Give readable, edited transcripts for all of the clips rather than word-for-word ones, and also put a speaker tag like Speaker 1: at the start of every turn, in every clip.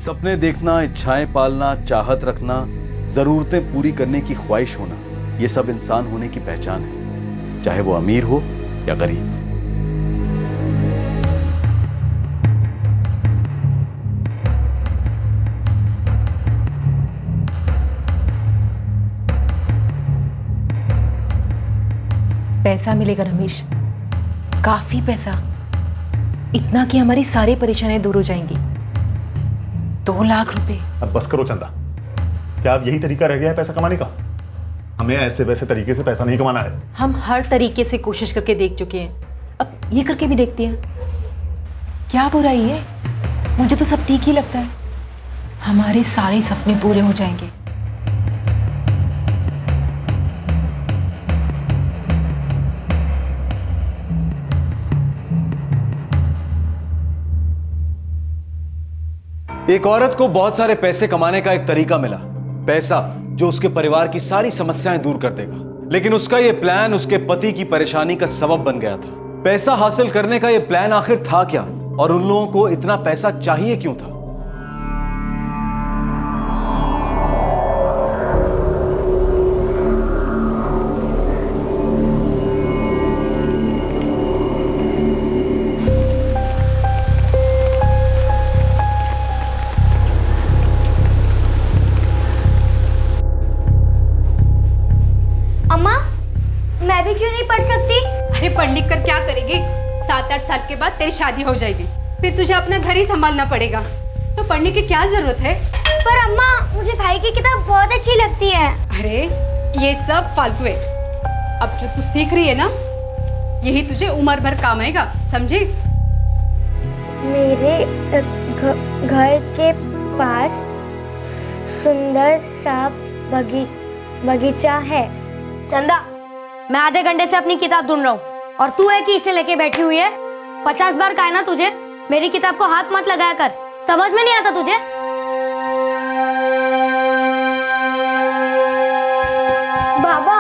Speaker 1: सपने देखना, इच्छाएं पालना, चाहत रखना, जरूरतें पूरी करने की ख्वाहिश होना, ये सब इंसान होने की पहचान है, चाहे वो अमीर हो या गरीब।
Speaker 2: पैसा मिलेगा रमेश, काफी पैसा, इतना कि हमारी सारी परेशानियां दूर हो जाएंगी। 2 लाख रुपए।
Speaker 3: अब बस करो चंदा, क्या अब यही तरीका रह गया है पैसा कमाने का? हमें ऐसे वैसे तरीके से पैसा नहीं कमाना है।
Speaker 2: हम हर तरीके से कोशिश करके देख चुके हैं, अब ये करके भी देखते हैं। क्या बुराई है? मुझे तो सब ठीक ही लगता है। हमारे सारे सपने पूरे हो जाएंगे।
Speaker 1: एक औरत को बहुत सारे पैसे कमाने का एक तरीका मिला, पैसा जो उसके परिवार की सारी समस्याएं दूर कर देगा। लेकिन उसका यह प्लान उसके पति की परेशानी का सबब बन गया था। पैसा हासिल करने का यह प्लान आखिर था क्या, और उन लोगों को इतना पैसा चाहिए क्यों था?
Speaker 4: मैं भी क्यों नहीं पढ़ सकती?
Speaker 5: अरे पढ़ लिख कर क्या करेगी? 7-8 साल के बाद तेरी शादी हो जाएगी, फिर तुझे अपना घर ही संभालना पड़ेगा, तो पढ़ने की क्या जरूरत है?
Speaker 4: पर अम्मा, मुझे भाई की किताब बहुत अच्छी लगती है।
Speaker 5: अरे ये सब फालतू है। अब जो तू सीख रही है ना, यही तुझे उम्र भर काम आएगा, समझी?
Speaker 4: मेरे घर के पास सुंदर सा बगीचा है। चंदा, मैं आधे घंटे से अपनी किताब ढूंढ रहा हूँ और तू है कि इसे लेके बैठी हुई है। 50 बार कहा है ना तुझे, मेरी किताब को हाथ मत लगाया कर। समझ में नहीं आता तुझे? बाबा,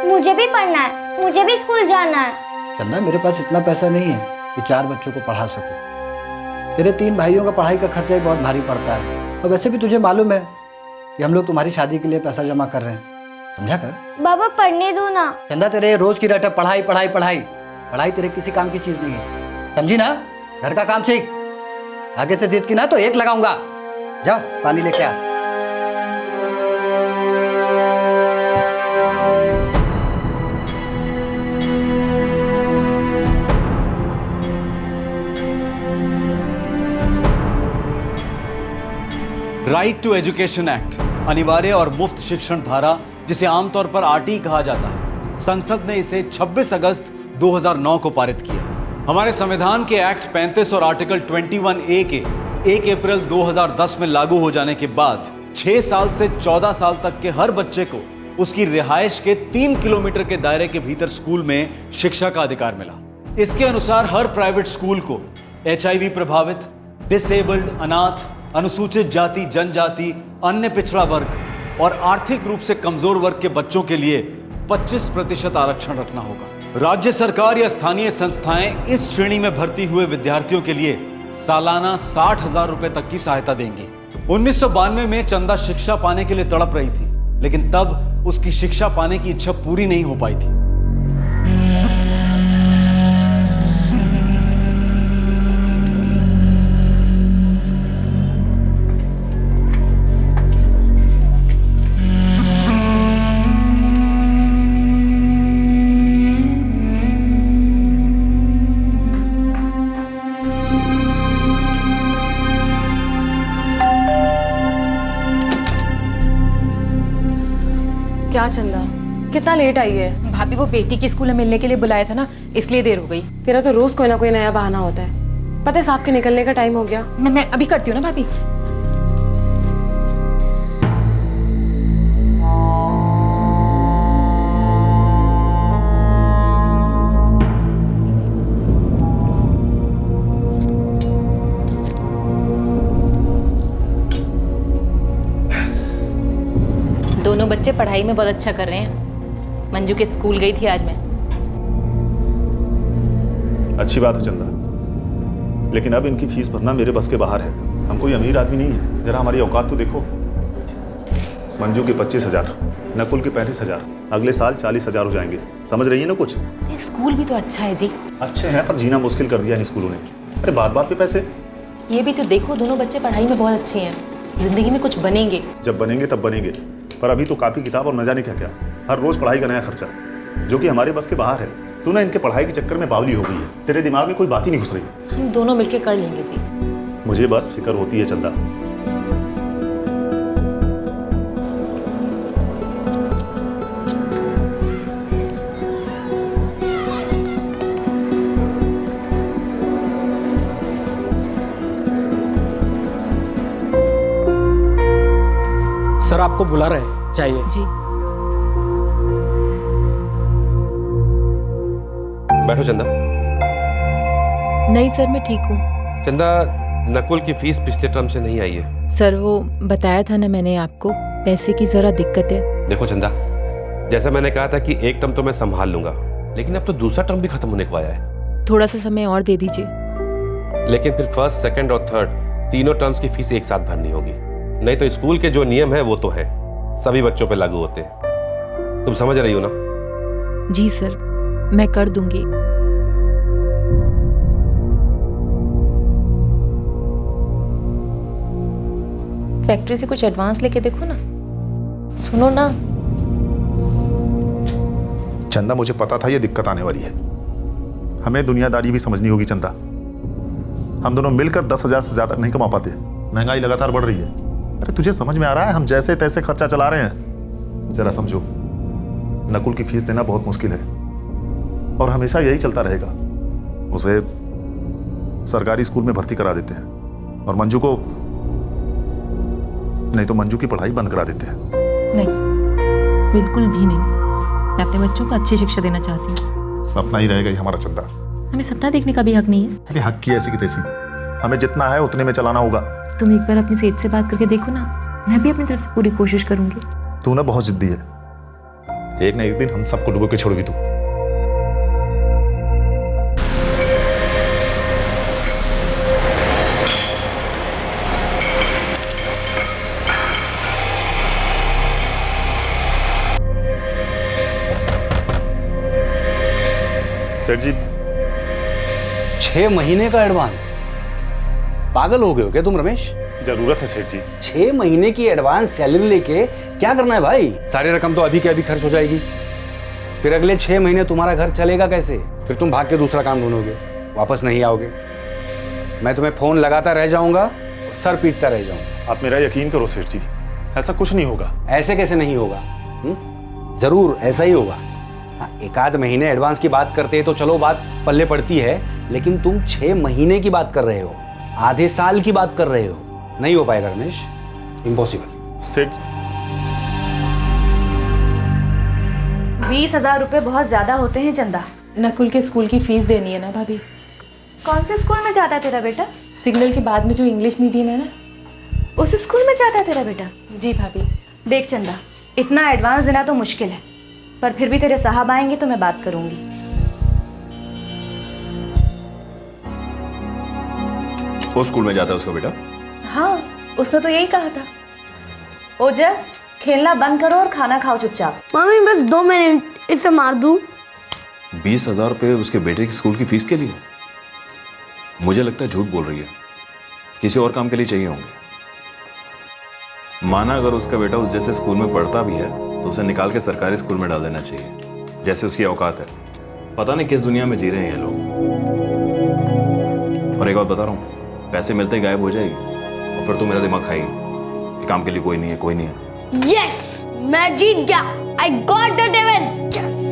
Speaker 4: मुझे भी पढ़ना है, मुझे भी स्कूल जाना है।
Speaker 6: चंदा, मेरे पास इतना पैसा नहीं है कि 4 बच्चों को पढ़ा सकूं। तेरे 3 भाइयों का पढ़ाई का खर्चा ही बहुत भारी पड़ता है, और वैसे भी तुझे मालूम है कि हम लोग तुम्हारी शादी के लिए पैसा जमा कर रहे हैं, समझा कर।
Speaker 4: बाबा पढ़ने दो ना।
Speaker 6: चंदा, तेरे रोज की रट है पढ़ाई पढ़ाई पढ़ाई। पढ़ाई तेरे किसी काम की चीज नहीं है, समझी ना? घर का काम सीख। आगे से जिद की ना तो 1 लगाऊंगा। जा पानी लेके आ।
Speaker 1: राइट टू एजुकेशन एक्ट, अनिवार्य और मुफ्त शिक्षण धारा, जिसे आमतौर पर आरटी कहा जाता है, संसद ने इसे 26 अगस्त 2009 को पारित किया। हमारे संविधान के एक्ट 35 और आर्टिकल 21A के 1 अप्रैल 2010 में लागू हो जाने के बाद 6 साल से 14 साल तक के हर बच्चे को उसकी रिहाइश के 3 किलोमीटर के दायरे के भीतर स्कूल में शिक्षा का अधिकार मिला। इसके अनुसार हर प्राइवेट स्कूल को HIV प्रभावित, डिसेबल्ड, अनाथ, अनुसूचित जाति जनजाति, अन्य पिछड़ा वर्ग और आर्थिक रूप से कमजोर वर्ग के बच्चों के लिए 25% आरक्षण रखना होगा। राज्य सरकार या स्थानीय संस्थाएं इस श्रेणी में भर्ती हुए विद्यार्थियों के लिए सालाना 60,000 रुपए तक की सहायता देंगी। 1992 में चंदा शिक्षा पाने के लिए तड़प रही थी, लेकिन तब उसकी शिक्षा पाने की इच्छा पूरी नहीं हो पाई थी।
Speaker 7: क्या चंदा, कितना लेट आई है?
Speaker 2: भाभी, वो बेटी के स्कूल में मिलने के लिए बुलाया था ना, इसलिए देर हो गई।
Speaker 7: तेरा तो रोज कोई ना कोई नया बहाना होता है। पता है साहब के निकलने का टाइम हो गया।
Speaker 2: मैं अभी करती हूँ ना भाभी। दोनों बच्चे पढ़ाई में बहुत अच्छा कर रहे हैं। मंजू के स्कूल गई थी आज मैं।
Speaker 3: अच्छी बात है चंदा, लेकिन अब इनकी फीस भरना मेरे बस के बाहर है। हम कोई अमीर आदमी नहीं है। जरा हमारी औकात तो देखो। मंजू की 25,000, नकुल की 35,000, अगले साल 40,000 हो जाएंगे। समझ रही है ना कुछ?
Speaker 2: ये स्कूल भी तो अच्छा है जी।
Speaker 3: अच्छे हैं पर जीना मुश्किल कर दिया इन स्कूलों ने। अरे बात बात पे पैसे।
Speaker 2: ये भी तो देखो, दोनों बच्चे पढ़ाई में बहुत अच्छे हैं, जिंदगी में कुछ बनेंगे।
Speaker 3: जब बनेंगे तब बनेंगे, पर अभी तो कापी किताब और न जाने क्या क्या, हर रोज पढ़ाई का नया खर्चा, जो कि हमारे बस के बाहर है। तू ना इनके पढ़ाई के चक्कर में बावली हो गई है, तेरे दिमाग में कोई बात ही नहीं घुस रही।
Speaker 2: हम दोनों मिलके कर लेंगे जी।
Speaker 3: मुझे बस फिक्र होती है चंदा।
Speaker 8: सर आपको बुला रहे हैं, चाहिए।
Speaker 2: जी।
Speaker 9: बैठो चंदा।
Speaker 2: नहीं सर, मैं ठीक हूँ।
Speaker 9: चंदा, नकुल की फीस पिछले टर्म से नहीं आई है।
Speaker 2: सर वो बताया था ना मैंने आपको, पैसे की जरा दिक्कत है।
Speaker 9: देखो चंदा, जैसा मैंने कहा था कि एक टर्म तो मैं संभाल लूंगा, लेकिन अब तो दूसरा टर्म भी खत्म होने को आया है।
Speaker 2: थोड़ा सा समय और दे दीजिए।
Speaker 9: लेकिन फिर फर्स्ट, सेकंड और थर्ड तीनों टर्म्स की फीस एक साथ भरनी होगी, नहीं तो स्कूल के जो नियम है वो तो है, सभी बच्चों पे लागू होते हैं। तुम समझ रही हो ना?
Speaker 2: जी सर, मैं कर दूंगी। फैक्ट्री से कुछ एडवांस लेके देखो ना। सुनो ना
Speaker 3: चंदा, मुझे पता था ये दिक्कत आने वाली है। हमें दुनियादारी भी समझनी होगी चंदा। हम दोनों मिलकर 10,000 से ज्यादा नहीं कमा पाते। महंगाई लगातार बढ़ रही है। अरे तुझे समझ में आ रहा है हम जैसे तैसे खर्चा चला रहे हैं? जरा समझो, नकुल की फीस देना बहुत मुश्किल है और हमेशा यही चलता रहेगा। उसे सरकारी स्कूल में भर्ती करा देते हैं और मंजू को, नहीं तो मंजू की पढ़ाई बंद करा देते हैं।
Speaker 2: नहीं, बिल्कुल भी नहीं। मैं अपने बच्चों को अच्छी शिक्षा देना चाहती हूँ।
Speaker 3: सपना ही रहेगा ये हमारा चंदा।
Speaker 2: हमें सपना देखने का भी हक नहीं है।
Speaker 3: अरे हक की ऐसी की तैसी, हमें जितना है उतने में चलाना होगा।
Speaker 2: तुम एक बार अपनी सेठ से बात करके देखो ना, मैं भी अपनी तरफ से पूरी कोशिश करूंगी।
Speaker 3: तू ना बहुत जिद्दी है, एक ना एक दिन हम सबको डुबो के छोड़ोगी तू। सेठ जी,
Speaker 1: 6 महीने का एडवांस? पागल हो गए हो क्या तुम रमेश?
Speaker 3: जरूरत है सेठ जी।
Speaker 1: 6 महीने की एडवांस सैलरी लेके क्या करना है भाई? सारी रकम तो अभी के अभी खर्च हो जाएगी, फिर अगले 6 महीने तुम्हारा घर चलेगा कैसे? फिर तुम भाग के दूसरा काम ढूंढोगे, वापस नहीं आओगे। मैं तुम्हें फोन लगाता रह जाऊंगा, सर पीटता रह जाऊंगा।
Speaker 3: आप मेरा यकीन करो सेठ जी, ऐसा कुछ नहीं होगा।
Speaker 1: ऐसे कैसे नहीं होगा? जरूर ऐसा ही होगा। हाँ, 1 महीने एडवांस की बात करते हैं तो चलो बात पल्ले पड़ती है, लेकिन तुम 6 महीने की बात कर रहे हो, आधे साल की बात कर रहे हो। नहीं हो पाएगा रमेश, इम्पॉसिबल।
Speaker 3: सेठ,
Speaker 10: 20,000 रुपए बहुत ज्यादा होते हैं चंदा।
Speaker 2: नकुल के स्कूल की फीस देनी है ना भाभी।
Speaker 10: कौन से स्कूल में जाता है तेरा बेटा?
Speaker 2: सिग्नल के बाद में जो इंग्लिश मीडियम है ना,
Speaker 10: उस स्कूल में जाता है तेरा बेटा?
Speaker 2: जी भाभी।
Speaker 10: देख चंदा, इतना एडवांस देना तो मुश्किल है, पर फिर भी तेरे साहब आएंगे तो मैं बात करूंगी।
Speaker 9: वो स्कूल में जाता है उसका बेटा?
Speaker 10: हाँ, उसने तो यही कहा था। ओजस, खेलना बंद करो और खाना खाओ चुपचाप।
Speaker 4: मम्मी बस 2 मिनट, इसे मार दूं?
Speaker 9: 20,000 रुपये उसके बेटे की स्कूल की फीस के लिए? मुझे लगता है झूठ बोल रही है, किसी और काम के लिए चाहिए होंगे।
Speaker 11: माना अगर उसका बेटा उस जैसे स्कूल में पढ़ता भी है तो उसे निकाल के सरकारी स्कूल में डाल देना चाहिए, जैसे उसकी औकात है। पता नहीं किस दुनिया में जी रहे हैं ये लोग। और एक बात बता रहा हूँ, पैसे मिलते ही गायब हो जाएगी और फिर तो मेरा दिमाग खाएगी, काम के लिए कोई नहीं है, कोई नहीं है।
Speaker 4: यस, मैं जीत गया। I got the devil. Yes.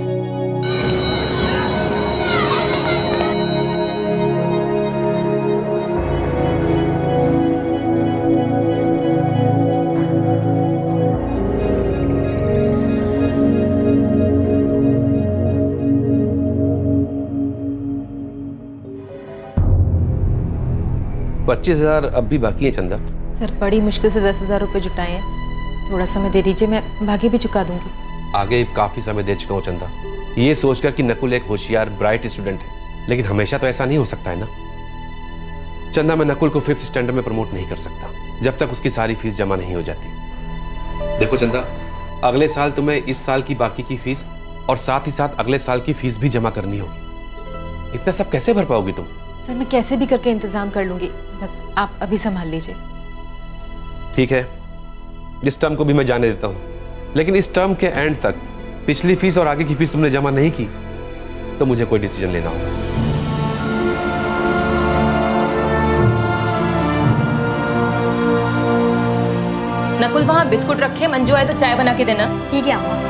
Speaker 9: $25,000 अब भी बाकी है चंदा।
Speaker 2: सर बड़ी मुश्किल से 10,000 रुपये जुटाए हैं, थोड़ा समय दे दीजिए, मैं बाकी भी चुका दूंगी।
Speaker 9: आगे काफी समय दे चुका हूँ चंदा, ये सोचकर कि नकुल एक होशियार ब्राइट स्टूडेंट है, लेकिन हमेशा तो ऐसा नहीं हो सकता है ना चंदा। मैं नकुल को 5th स्टैंडर्ड में प्रमोट नहीं कर सकता। जब तक उसकी सारी फीस जमा नहीं हो जाती। देखो चंदा, अगले साल तुम्हें इस साल की बाकी की फीस और साथ ही साथ अगले साल की फीस भी जमा करनी होगी। इतना सब कैसे भर पाओगी तुम?
Speaker 2: सर मैं कैसे भी करके इंतजाम कर लूंगी, बस आप अभी संभाल लीजिए।
Speaker 9: ठीक है, इस टर्म को भी मैं जाने देता हूँ, लेकिन इस टर्म के एंड तक पिछली फीस और आगे की फीस तुमने जमा नहीं की तो मुझे कोई डिसीजन लेना होगा।
Speaker 2: नकुल वहाँ बिस्कुट रखे, मंजू आए तो चाय बना के देना।
Speaker 4: ठीक है अम्मा।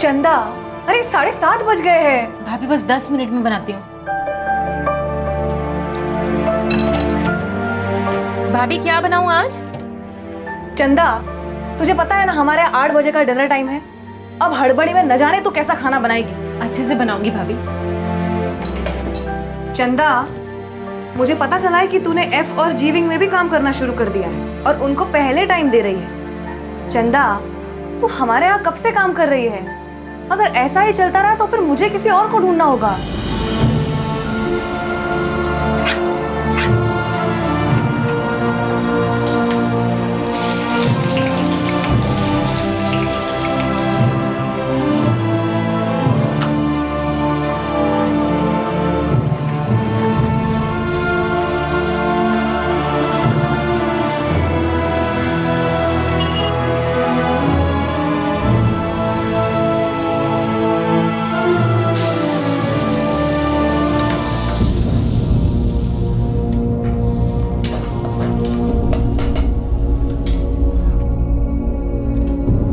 Speaker 10: चंदा, अरे 7:30 बज गए हैं।
Speaker 2: भाभी बस 10 मिनट में बनाती हूँ। भाभी क्या बनाऊँ आज?
Speaker 10: चंदा, तुझे पता है ना हमारे 8 बजे का डिनर टाइम है। अब हड़बड़ी में न जाने तू कैसा खाना बनाएगी।
Speaker 2: अच्छे से बनाऊंगी भाभी।
Speaker 10: चंदा, मुझे पता चला है कि तूने एफ और जी विंग में भी काम करना शुरू कर दिया है और उनको पहले टाइम दे रही है। चंदा, तू हमारे यहाँ कब से काम कर रही है? अगर ऐसा ही चलता रहा तो फिर मुझे किसी और को ढूंढना होगा।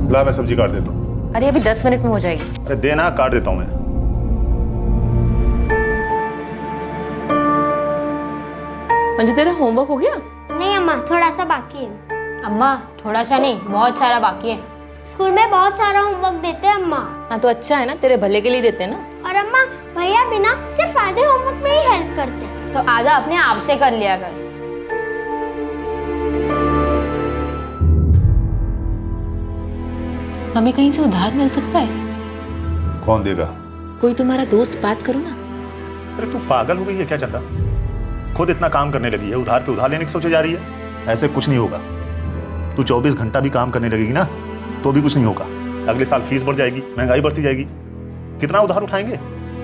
Speaker 3: ला मैं सब्जी काट देता हूँ।
Speaker 2: अरे अभी 10 मिनट में हो जाएगी।
Speaker 3: अरे देना, काट देता हूँ मैं।
Speaker 2: मंजू तेरा होमवर्क हो गया?
Speaker 4: नहीं अम्मा, थोड़ा सा बाकी है।
Speaker 12: अम्मा थोड़ा सा नहीं, बहुत सारा बाकी है।
Speaker 4: स्कूल में बहुत सारा होमवर्क देते हैं अम्मा।
Speaker 2: हाँ तो अच्छा है ना, तेरे भले के लिए देते हैं ना।
Speaker 4: और अम्मा, भैया बिना सिर्फ आधे होमवर्क में ही हेल्प करते हैं।
Speaker 12: तो आधा अपने आप से कर लिया कर।
Speaker 2: हमें कहीं से उधार मिल सकता है?
Speaker 3: कौन देगा?
Speaker 2: कोई तुम्हारा दोस्त, बात करो ना।
Speaker 3: अरे तू पागल हो गई है क्या चंदा? खुद इतना काम करने लगी है, उधार पे उधार लेने की सोचे जा रही है। ऐसे कुछ नहीं होगा। तू 24 घंटा भी काम करने लगेगी ना तो भी कुछ नहीं होगा। अगले साल फीस बढ़ जाएगी, महंगाई बढ़ती जाएगी, कितना उधार उठाएंगे?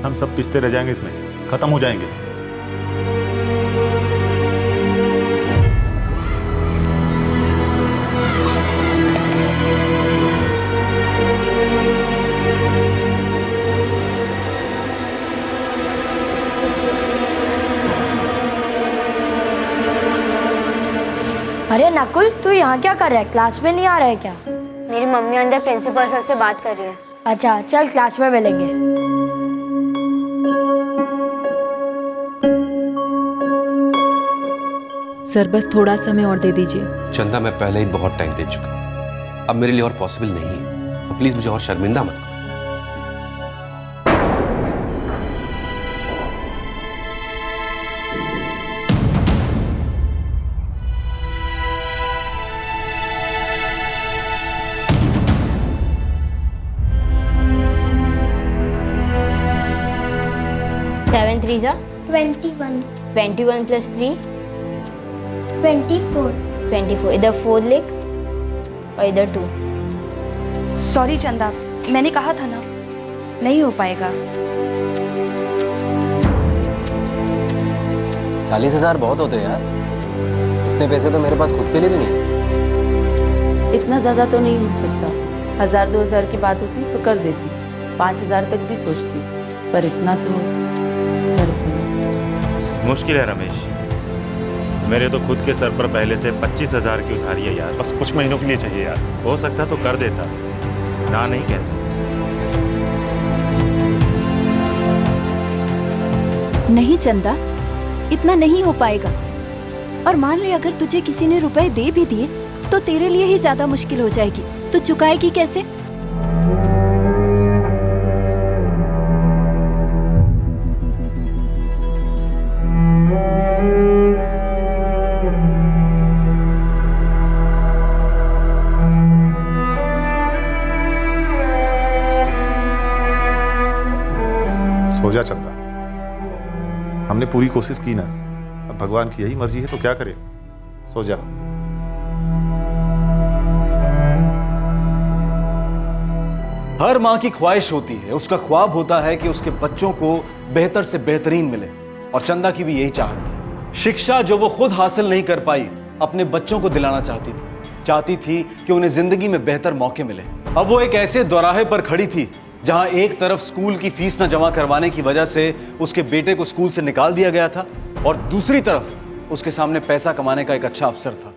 Speaker 3: हम सब पिसते रह जाएंगे, इसमें खत्म हो जाएंगे।
Speaker 4: अरे नकुल, तू यहाँ क्या कर रहा है? क्लास में नहीं आ रहा है क्या?
Speaker 12: मेरी मम्मी अंदर प्रिंसिपल सर से बात कर रही है।
Speaker 4: अच्छा चल, क्लास में मिलेंगे।
Speaker 2: सर बस थोड़ा समय और दे दीजिए।
Speaker 9: चंदा, मैं पहले ही बहुत टाइम दे चुका हूँ, अब मेरे लिए और पॉसिबल नहीं है। तो प्लीज मुझे और शर्मिंदा मत करो।
Speaker 12: सेवन थ्री जा
Speaker 4: 21,
Speaker 12: 21 + 3
Speaker 4: 24।
Speaker 12: 24। इधर 4 लिख और इधर 2।
Speaker 10: सॉरी चंदा, मैंने कहा था ना, नहीं हो पाएगा।
Speaker 13: 40,000 बहुत होते हैं यार। इतने पैसे तो मेरे पास खुद के लिए भी नहीं है।
Speaker 14: इतना ज़्यादा तो नहीं हो सकता। 1000-2000 की बात होती तो कर देती, 5000 तक भी सोचती। पर इतना तो सर चले।
Speaker 11: मुश्किल है रमेश, मेरे तो खुद के सर पर पहले से 25,000 की उधारी है यार।
Speaker 3: बस कुछ महीनों के लिए चाहिए यार।
Speaker 11: हो सकता तो कर देता, ना नहीं कहता।
Speaker 15: नहीं चंदा, इतना नहीं हो पाएगा। और मान ले अगर तुझे किसी ने रुपए दे भी दिए तो तेरे लिए ही ज्यादा मुश्किल हो जाएगी। तो चुकाएगी कैसे?
Speaker 3: सो जा चंदा, हमने पूरी कोशिश की ना, अब भगवान की यही मर्जी है तो क्या करे। सो जा।
Speaker 1: हर माँ की ख्वाहिश होती है, उसका ख्वाब होता है कि उसके बच्चों को बेहतर से बेहतरीन मिले, और चंदा की भी यही चाहत थी। शिक्षा जो वो खुद हासिल नहीं कर पाई, अपने बच्चों को दिलाना चाहती थी कि उन्हें जिंदगी में बेहतर मौके मिले। अब वो एक ऐसे दोराहे पर खड़ी थी जहां एक तरफ स्कूल की फीस न जमा करवाने की वजह से उसके बेटे को स्कूल से निकाल दिया गया था, और दूसरी तरफ उसके सामने पैसा कमाने का एक अच्छा अवसर था।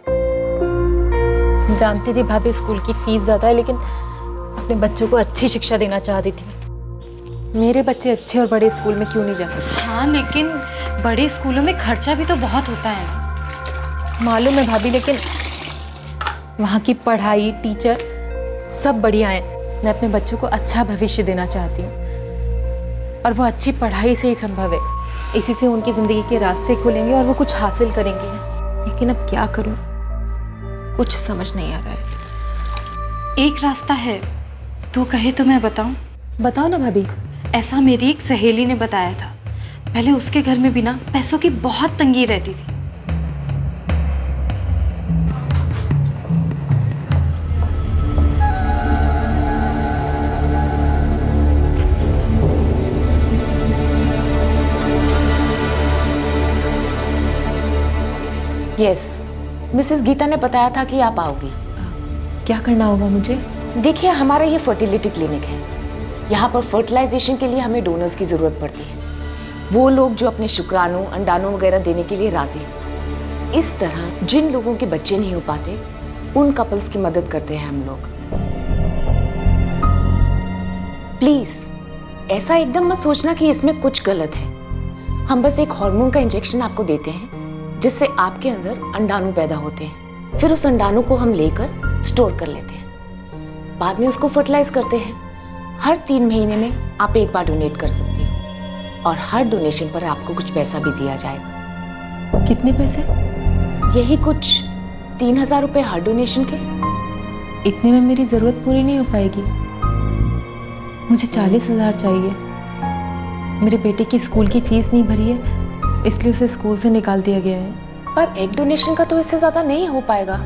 Speaker 2: जानती थी भाभी स्कूल की फीस ज्यादा है, लेकिन अपने बच्चों को अच्छी शिक्षा देना चाहती थी। मेरे बच्चे अच्छे और बड़े स्कूल में क्यों नहीं जा सकते?
Speaker 14: हाँ, लेकिन बड़े स्कूलों में खर्चा भी तो बहुत होता है।
Speaker 2: मालूम है भाभी, लेकिन वहाँ की पढ़ाई, टीचर सब बढ़िया हैं। मैं अपने बच्चों को अच्छा भविष्य देना चाहती हूँ, और वो अच्छी पढ़ाई से ही संभव है। इसी से उनकी जिंदगी के रास्ते खुलेंगे और वो कुछ हासिल करेंगे। लेकिन अब क्या करूँ, कुछ समझ नहीं आ रहा है।
Speaker 14: एक रास्ता है, तू कहे तो मैं बताऊं?
Speaker 2: बताओ ना भाभी।
Speaker 14: ऐसा मेरी एक सहेली ने बताया था। पहले उसके घर में भी ना पैसों की बहुत तंगी रहती थी।
Speaker 2: यस,
Speaker 16: मिसेस गीता ने बताया था कि आप आओगी।
Speaker 2: क्या करना होगा मुझे?
Speaker 16: देखिए, हमारा ये फर्टिलिटी क्लिनिक है। यहाँ पर फर्टिलाइजेशन के लिए हमें डोनर्स की ज़रूरत पड़ती है, वो लोग जो अपने शुक्राणु, अंडाणु वगैरह देने के लिए राजी हैं। इस तरह जिन लोगों के बच्चे नहीं हो पाते, उन कपल्स की मदद करते हैं हम लोग। प्लीज़ ऐसा एकदम मत सोचना कि इसमें कुछ गलत है। हम बस एक हार्मोन का इंजेक्शन आपको देते हैं जिससे आपके अंदर अंडाणु पैदा होते हैं। फिर उस अंडाणु को हम लेकर स्टोर कर लेते हैं, बाद में उसको फर्टिलाइज करते हैं। हर 3 महीने में आप एक बार डोनेट कर सकती हो, और हर डोनेशन पर आपको कुछ पैसा भी दिया जाएगा।
Speaker 2: कितने पैसे?
Speaker 16: यही कुछ 3,000 रुपये हर डोनेशन के।
Speaker 2: इतने में मेरी ज़रूरत पूरी नहीं हो पाएगी। मुझे 40,000 चाहिए। मेरे बेटे की स्कूल की फीस नहीं भरी है, इसलिए उसे स्कूल से निकाल दिया गया है।
Speaker 16: पर एक डोनेशन का तो इससे ज़्यादा नहीं हो पाएगा।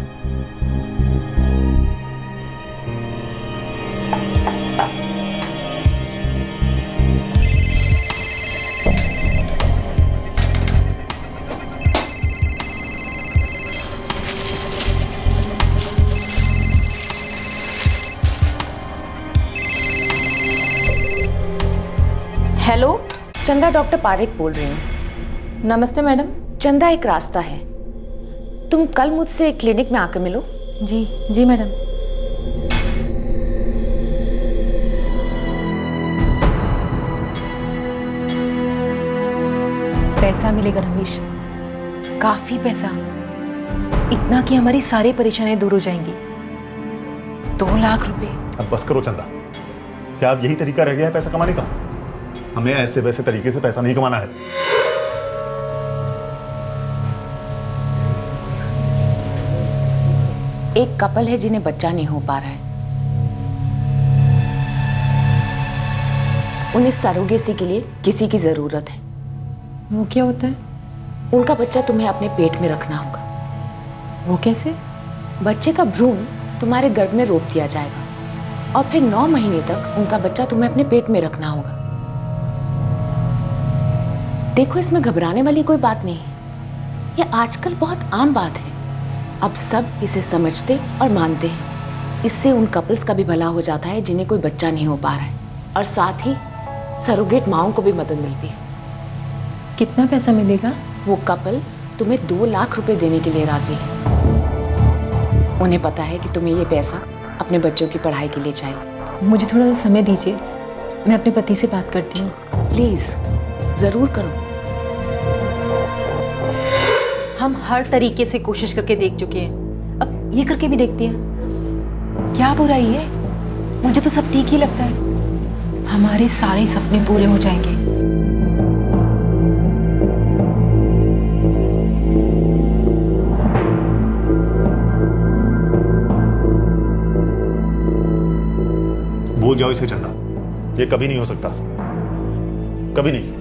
Speaker 2: हेलो,
Speaker 16: चंदा डॉक्टर पारेख बोल रही हूँ।
Speaker 2: नमस्ते मैडम।
Speaker 16: चंदा, एक रास्ता है, तुम कल मुझसे क्लिनिक में आकर मिलो।
Speaker 2: जी जी मैडम। पैसा मिलेगा रमेश, काफी पैसा, इतना कि हमारी सारी परेशानियां दूर हो जाएंगी। 2 लाख रुपए।
Speaker 3: अब बस करो चंदा, क्या अब यही तरीका रह गया है पैसा कमाने का? हमें ऐसे वैसे तरीके से पैसा नहीं कमाना है।
Speaker 16: एक कपल है जिन्हें बच्चा नहीं हो पा रहा है, उन्हें सरोगेसी के लिए किसी की जरूरत है।
Speaker 2: वो क्या होता है?
Speaker 16: उनका बच्चा तुम्हें अपने पेट में रखना होगा।
Speaker 2: वो कैसे?
Speaker 16: बच्चे का भ्रूण तुम्हारे गर्भ में रोप दिया जाएगा, और फिर 9 महीने तक उनका बच्चा तुम्हें अपने पेट में रखना होगा। देखो, इसमें घबराने वाली कोई बात नहीं है, ये आजकल बहुत आम बात है। अब सब इसे समझते और मानते हैं। इससे उन कपल्स का भी भला हो जाता है जिन्हें कोई बच्चा नहीं हो पा रहा है, और साथ ही सरोगेट माओं को भी मदद मिलती है।
Speaker 2: कितना पैसा मिलेगा?
Speaker 16: वो कपल तुम्हें 2 लाख रुपए देने के लिए राजी है। उन्हें पता है कि तुम्हें ये पैसा अपने बच्चों की पढ़ाई के लिए चाहिए।
Speaker 2: मुझे थोड़ा सा समय दीजिए, मैं अपने पति से बात करती हूँ।
Speaker 16: प्लीज जरूर करो।
Speaker 2: हम हर तरीके से कोशिश करके देख चुके हैं, अब ये करके भी देखते हैं। क्या बुराई है? मुझे तो सब ठीक ही लगता है। हमारे सारे सपने पूरे हो जाएंगे।
Speaker 3: भूल जाओ इसे चंदा, ये कभी नहीं हो सकता, कभी नहीं।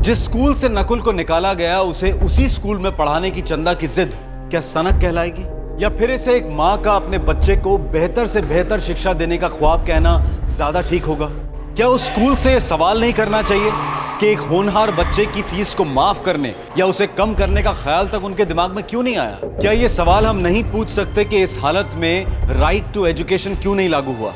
Speaker 1: जिस स्कूल से नकुल को निकाला गया उसे उसी स्कूल में पढ़ाने की चंदा की जिद क्या सनक कहलाएगी, या फिर इसे एक माँ का अपने बच्चे को बेहतर से बेहतर शिक्षा देने का ख्वाब कहना ज्यादा ठीक होगा? क्या उस स्कूल से यह सवाल नहीं करना चाहिए कि एक होनहार बच्चे की फीस को माफ करने या उसे कम करने का ख्याल तक उनके दिमाग में क्यों नहीं आया? क्या ये सवाल हम नहीं पूछ सकते कि इस हालत में राइट टू एजुकेशन क्यों नहीं लागू हुआ?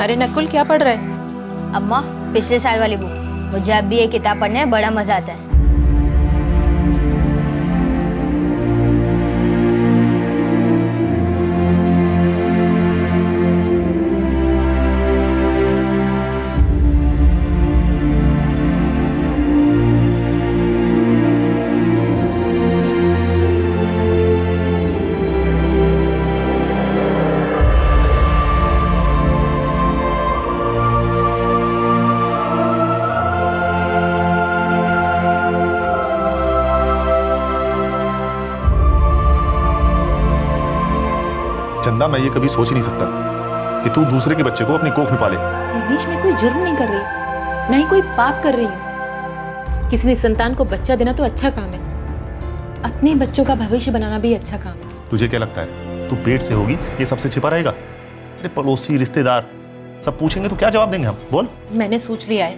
Speaker 2: अरे नकुल, क्या पढ़ रहा है?
Speaker 4: अम्मा, पिछले साल वाली बुक। मुझे अब भी ये किताब पढ़ने में बड़ा मजा आता है।
Speaker 3: चंदा, मैं ये कभी सोच ही नहीं सकता कि तू दूसरे के बच्चे को अपनी कोख में पाले।
Speaker 2: रमेश, मैं कोई जुर्म नहीं कर रही, नहीं कोई पाप कर रही हूँ। किसी ने संतान को बच्चा देना तो अच्छा काम है, अपने बच्चों का भविष्य बनाना भी अच्छा काम है।
Speaker 3: तुझे क्या लगता है तू पेट से होगी ये सबसे छिपा रहेगा? अरे पड़ोसी, रिश्तेदार सब पूछेंगे तो क्या जवाब देंगे हम? बोल।
Speaker 2: मैंने सोच लिया है,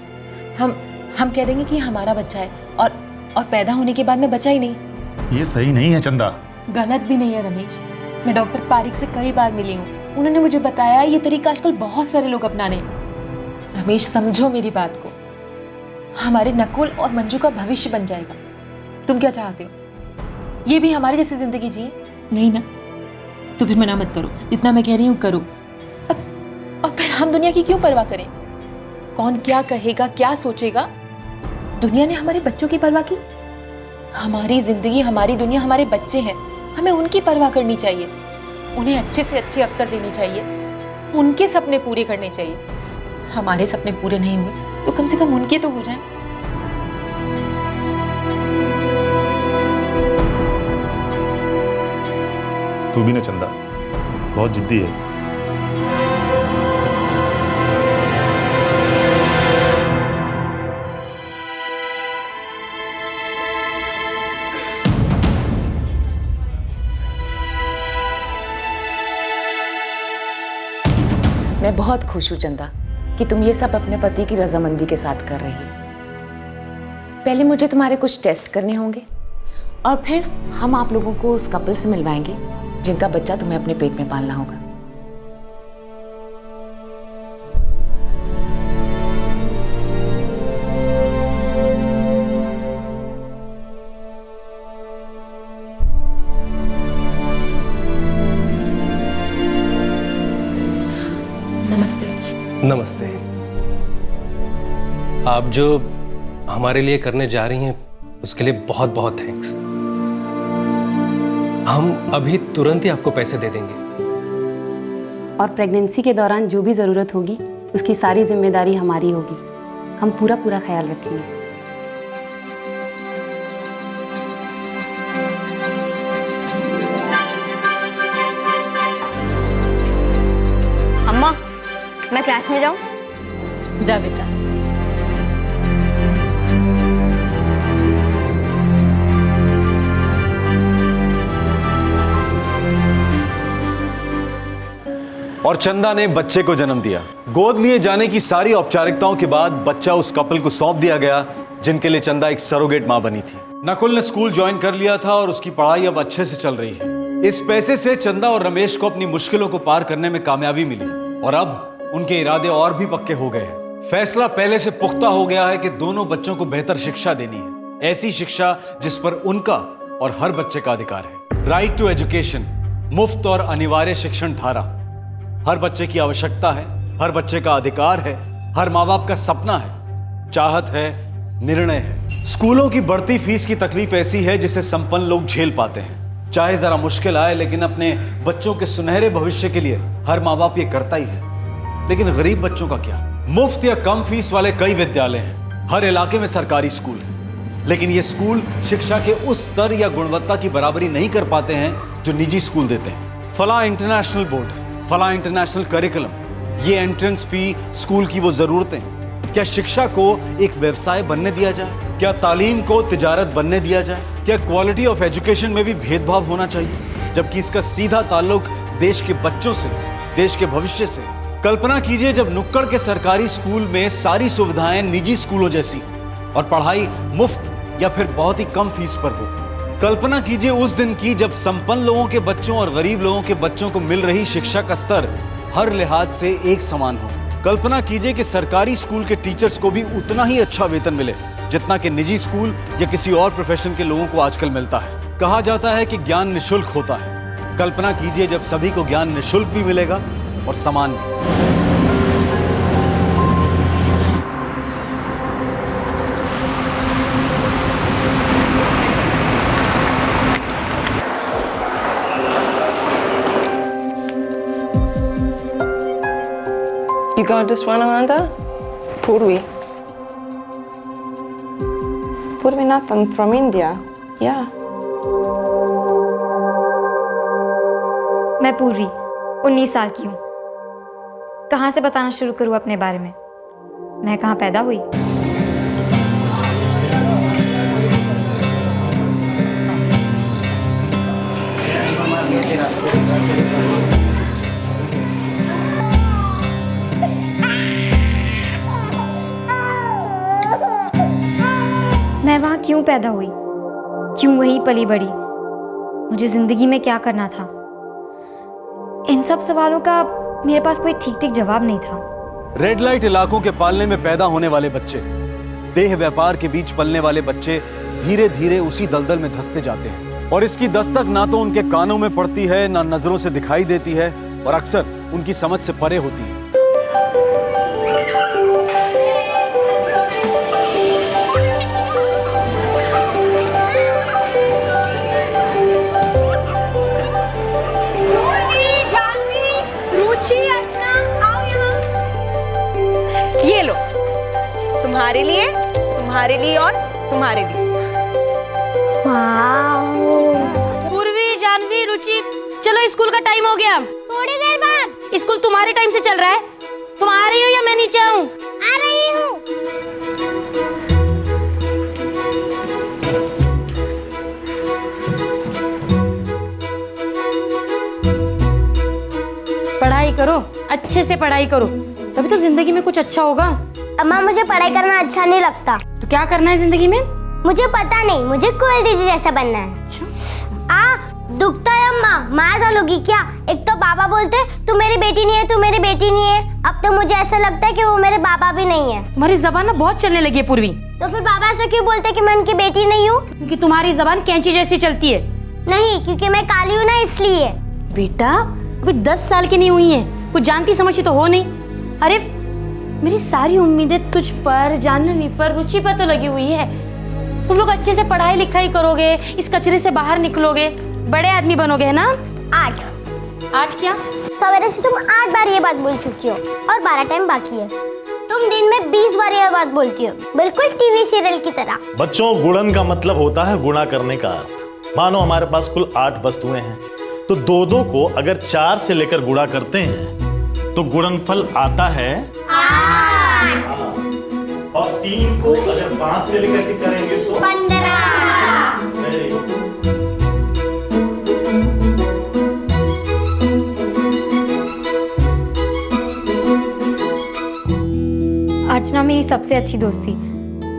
Speaker 2: हम कह देंगे कि हमारा बच्चा है और पैदा होने के बाद में बचा ही नहीं।
Speaker 3: ये सही नहीं है चंदा।
Speaker 2: गलत भी नहीं है रमेश। मैं डॉक्टर पारिक से कई बार मिली हूँ, उन्होंने मुझे बताया ये तरीका आजकल बहुत सारे लोग अपना रहे हैं। रमेश, समझो मेरी बात को, हमारे नकुल और मंजू का भविष्य बन जाएगा। तुम क्या चाहते हो? ये भी हमारी जैसी जिंदगी जिए? नहीं ना? तो फिर मना मत करो, जितना मैं कह रही हूँ करो। और फिर हम दुनिया की क्यों परवाह करें? कौन क्या कहेगा, क्या सोचेगा? दुनिया ने हमारे बच्चों की परवाह की? हमारी जिंदगी, हमारी दुनिया, हमारे बच्चे हैं, हमें उनकी परवाह करनी चाहिए। उन्हें अच्छे से अच्छे अवसर देने चाहिए, उनके सपने पूरे करने चाहिए। हमारे सपने पूरे नहीं हुए तो कम से कम उनके तो हो जाएं।
Speaker 3: तू भी ना चंदा, बहुत जिद्दी है।
Speaker 16: मैं बहुत खुश हूँ चंदा कि तुम ये सब अपने पति की रजामंदी के साथ कर रही हो। पहले मुझे तुम्हारे कुछ टेस्ट करने होंगे और फिर हम आप लोगों को उस कपल से मिलवाएंगे जिनका बच्चा तुम्हें अपने पेट में पालना होगा।
Speaker 8: नमस्ते। आप जो हमारे लिए करने जा रही हैं उसके लिए बहुत बहुत थैंक्स। हम अभी तुरंत ही आपको पैसे दे देंगे।
Speaker 17: और प्रेगनेंसी के दौरान जो भी ज़रूरत होगी उसकी सारी जिम्मेदारी हमारी होगी। हम पूरा ख्याल रखेंगे।
Speaker 4: अम्मा, मैं क्लास में जाऊं?
Speaker 2: जा बेटा।
Speaker 1: और चंदा ने बच्चे को जन्म दिया। गोद लिए जाने की सारी औपचारिकताओं के बाद बच्चा उस कपल को सौंप दिया गया जिनके लिए चंदा एक सरोगेट मां बनी थी। नकुल ने स्कूल ज्वाइन कर लिया था और उसकी पढ़ाई अब अच्छे से चल रही है। इस पैसे से चंदा और रमेश को अपनी मुश्किलों को पार करने में कामयाबी मिली और अब उनके इरादे और भी पक्के हो गए हैं। फैसला पहले से पुख्ता हो गया है कि दोनों बच्चों को बेहतर शिक्षा देनी है, ऐसी शिक्षा जिस पर उनका और हर बच्चे का अधिकार है। राइट टू एजुकेशन, मुफ्त और अनिवार्य शिक्षण धारा हर बच्चे की आवश्यकता है, हर बच्चे का अधिकार है, हर माँ बाप का सपना है, चाहत है, निर्णय है। स्कूलों की बढ़ती फीस की तकलीफ ऐसी है जिसे संपन्न लोग झेल पाते हैं, चाहे जरा मुश्किल आए, लेकिन अपने बच्चों के सुनहरे भविष्य के लिए हर माँ बाप ये करता ही है। लेकिन गरीब बच्चों का क्या? मुफ्त या कम फीस वाले कई विद्यालय हैं, हर इलाके में सरकारी स्कूल हैं, लेकिन ये स्कूल शिक्षा के उस स्तर या गुणवत्ता की बराबरी नहीं कर पाते हैं जो निजी स्कूल देते हैं। फला इंटरनेशनल बोर्ड, फला इंटरनेशनल करिकुलम, ये एंट्रेंस फी, स्कूल की वो जरूरतें, क्या शिक्षा को एक व्यवसाय बनने दिया जाए? क्या तालीम को तिजारत बनने दिया जाए? क्या क्वालिटी ऑफ एजुकेशन में भी भेदभाव होना चाहिए, जबकि इसका सीधा ताल्लुक देश के बच्चों से, देश के भविष्य से? कल्पना कीजिए जब नुक्कड़ के सरकारी स्कूल में सारी सुविधाएं निजी स्कूलों जैसी और पढ़ाई मुफ्त या फिर बहुत ही कम फीस पर हो। कल्पना कीजिए उस दिन की जब संपन्न लोगों के बच्चों और गरीब लोगों के बच्चों को मिल रही शिक्षा का स्तर हर लिहाज से एक समान हो। कल्पना कीजिए कि सरकारी स्कूल के टीचर्स को भी उतना ही अच्छा वेतन मिले जितना कि निजी स्कूल या किसी और प्रोफेशन के लोगों को आजकल मिलता है। कहा जाता है कि ज्ञान निःशुल्क होता है। कल्पना कीजिए जब सभी को ज्ञान निःशुल्क भी मिलेगा और समान भी।
Speaker 7: You got this one, Amanda? Purvi.
Speaker 18: Purvi Nathan from India. Yeah.
Speaker 4: मैं पूर्वी 19 साल की हूँ। कहाँ से बताना शुरू करूँ अपने बारे में? मैं कहाँ पैदा हुई? मैं वहाँ क्यों पैदा हुई? क्यों वहीं पली बड़ी? मुझे जिंदगी में क्या करना था? इन सब सवालों का मेरे पास कोई ठीक जवाब नहीं था।
Speaker 1: रेड लाइट इलाकों के पालने में पैदा होने वाले बच्चे, देह व्यापार के बीच पलने वाले बच्चे धीरे धीरे उसी दलदल में धंसते जाते हैं और इसकी दस्तक ना तो उनके कानों में पड़ती है, ना नजरों से दिखाई देती है और अक्सर उनकी समझ से परे होती है।
Speaker 10: ये लो, तुम्हारे लिए और तुम्हारे लिए।
Speaker 14: पूर्वी, जानवी, रुचि, चलो स्कूल का टाइम हो गया।
Speaker 4: थोड़ी देर बाद।
Speaker 14: स्कूल तुम्हारे टाइम से चल रहा है। तुम आ रही हो या मैं नीचे आऊं?
Speaker 4: आ रही हूँ।
Speaker 14: पढ़ाई करो, अच्छे से पढ़ाई करो, तभी तो जिंदगी में कुछ अच्छा होगा।
Speaker 4: अम्मा मुझे पढ़ाई करना अच्छा नहीं लगता।
Speaker 14: तो क्या करना है जिंदगी में?
Speaker 4: मुझे पता नहीं, मुझे कोयल दीदी जैसा बनना है। दुखता है अम्मा, मार डालोगी क्या? एक तो बाबा बोलते तू मेरी बेटी नहीं है, तू मेरी बेटी नहीं है। अब तो मुझे ऐसा लगता है कि वो मेरे बाबा भी नहीं है।
Speaker 14: तुम्हारी जबान ना बहुत चलने लगी है पूर्वी।
Speaker 4: तो फिर बाबा ऐसा क्यों बोलते कि मैं उनकी बेटी नहीं हूँ?
Speaker 14: क्योंकि तुम्हारी जबान कैंची जैसी चलती है।
Speaker 4: नहीं, क्योंकि मैं काली हूँ ना, इसलिए।
Speaker 14: बेटा अभी 10 साल की नहीं हुई है, कुछ जानती समझती तो हो नहीं। अरे मेरी सारी उम्मीदें तुझ पर, जाह्नवी पर, रुचि पर तो लगी हुई है। तुम लोग अच्छे से पढ़ाई लिखाई करोगे, इस कचरे से बाहर निकलोगे, बड़े आदमी बनोगे, है ना? 8 क्या?
Speaker 4: सवेरे से तुम 8 बार ये बात बोल चुकी हो और 12 टाइम बाकी है। तुम दिन में 20 बार ये बात बोलती हो, बिल्कुल टीवी सीरियल की तरह।
Speaker 19: बच्चों, गुणन का मतलब होता है गुणा करने का अर्थ। मानो हमारे पास कुल 8 वस्तुएं हैं, तो 2-2 को अगर 4 से लेकर गुणा करते हैं तो गुणनफल आता है 8। और 3 को अगर 5 से लेकर के करेंगे तो
Speaker 4: 15।
Speaker 20: अर्चना मेरी सबसे अच्छी दोस्त थी।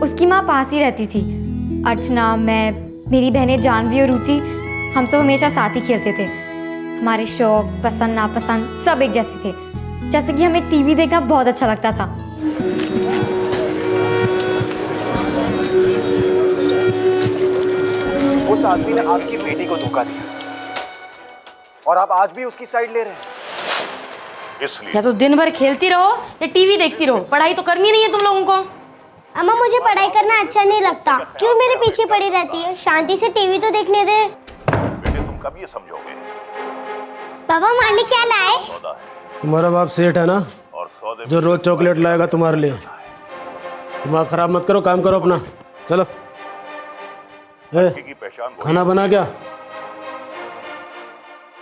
Speaker 20: उसकी माँ पास ही रहती थी। अर्चना, मैं, मेरी बहनें जाह्नवी और रुचि, हम सब हमेशा साथ ही खेलते थे। हमारे शौक, पसंद नापसंद सब एक जैसे थे। जैसे कि हमें टीवी देखना बहुत अच्छा लगता था।
Speaker 6: उस आदमी ने आपकी बेटी को धोखा दिया और आप आज भी उसकी साइड ले रहे हैं।
Speaker 19: इसलिए
Speaker 14: या तो दिन भर खेलती रहो या टीवी देखती रहो, पढ़ाई तो करनी नहीं है तुम लोगों को।
Speaker 4: अम्मा मुझे पढ़ाई करना अच्छा नहीं लगता। क्यों मेरे पीछे पड़ी रहती है? शांति से टीवी तो देखने दे।
Speaker 19: बेटे, तुम कब ये समझोगे?
Speaker 4: पापा मालिक क्या लाए?
Speaker 21: तुम्हारा बाप सेठ है ना, जो रोज चॉकलेट लाएगा तुम्हारे लिए। दिमाग खराब मत करो, काम करो अपना। चलो खाना बना क्या?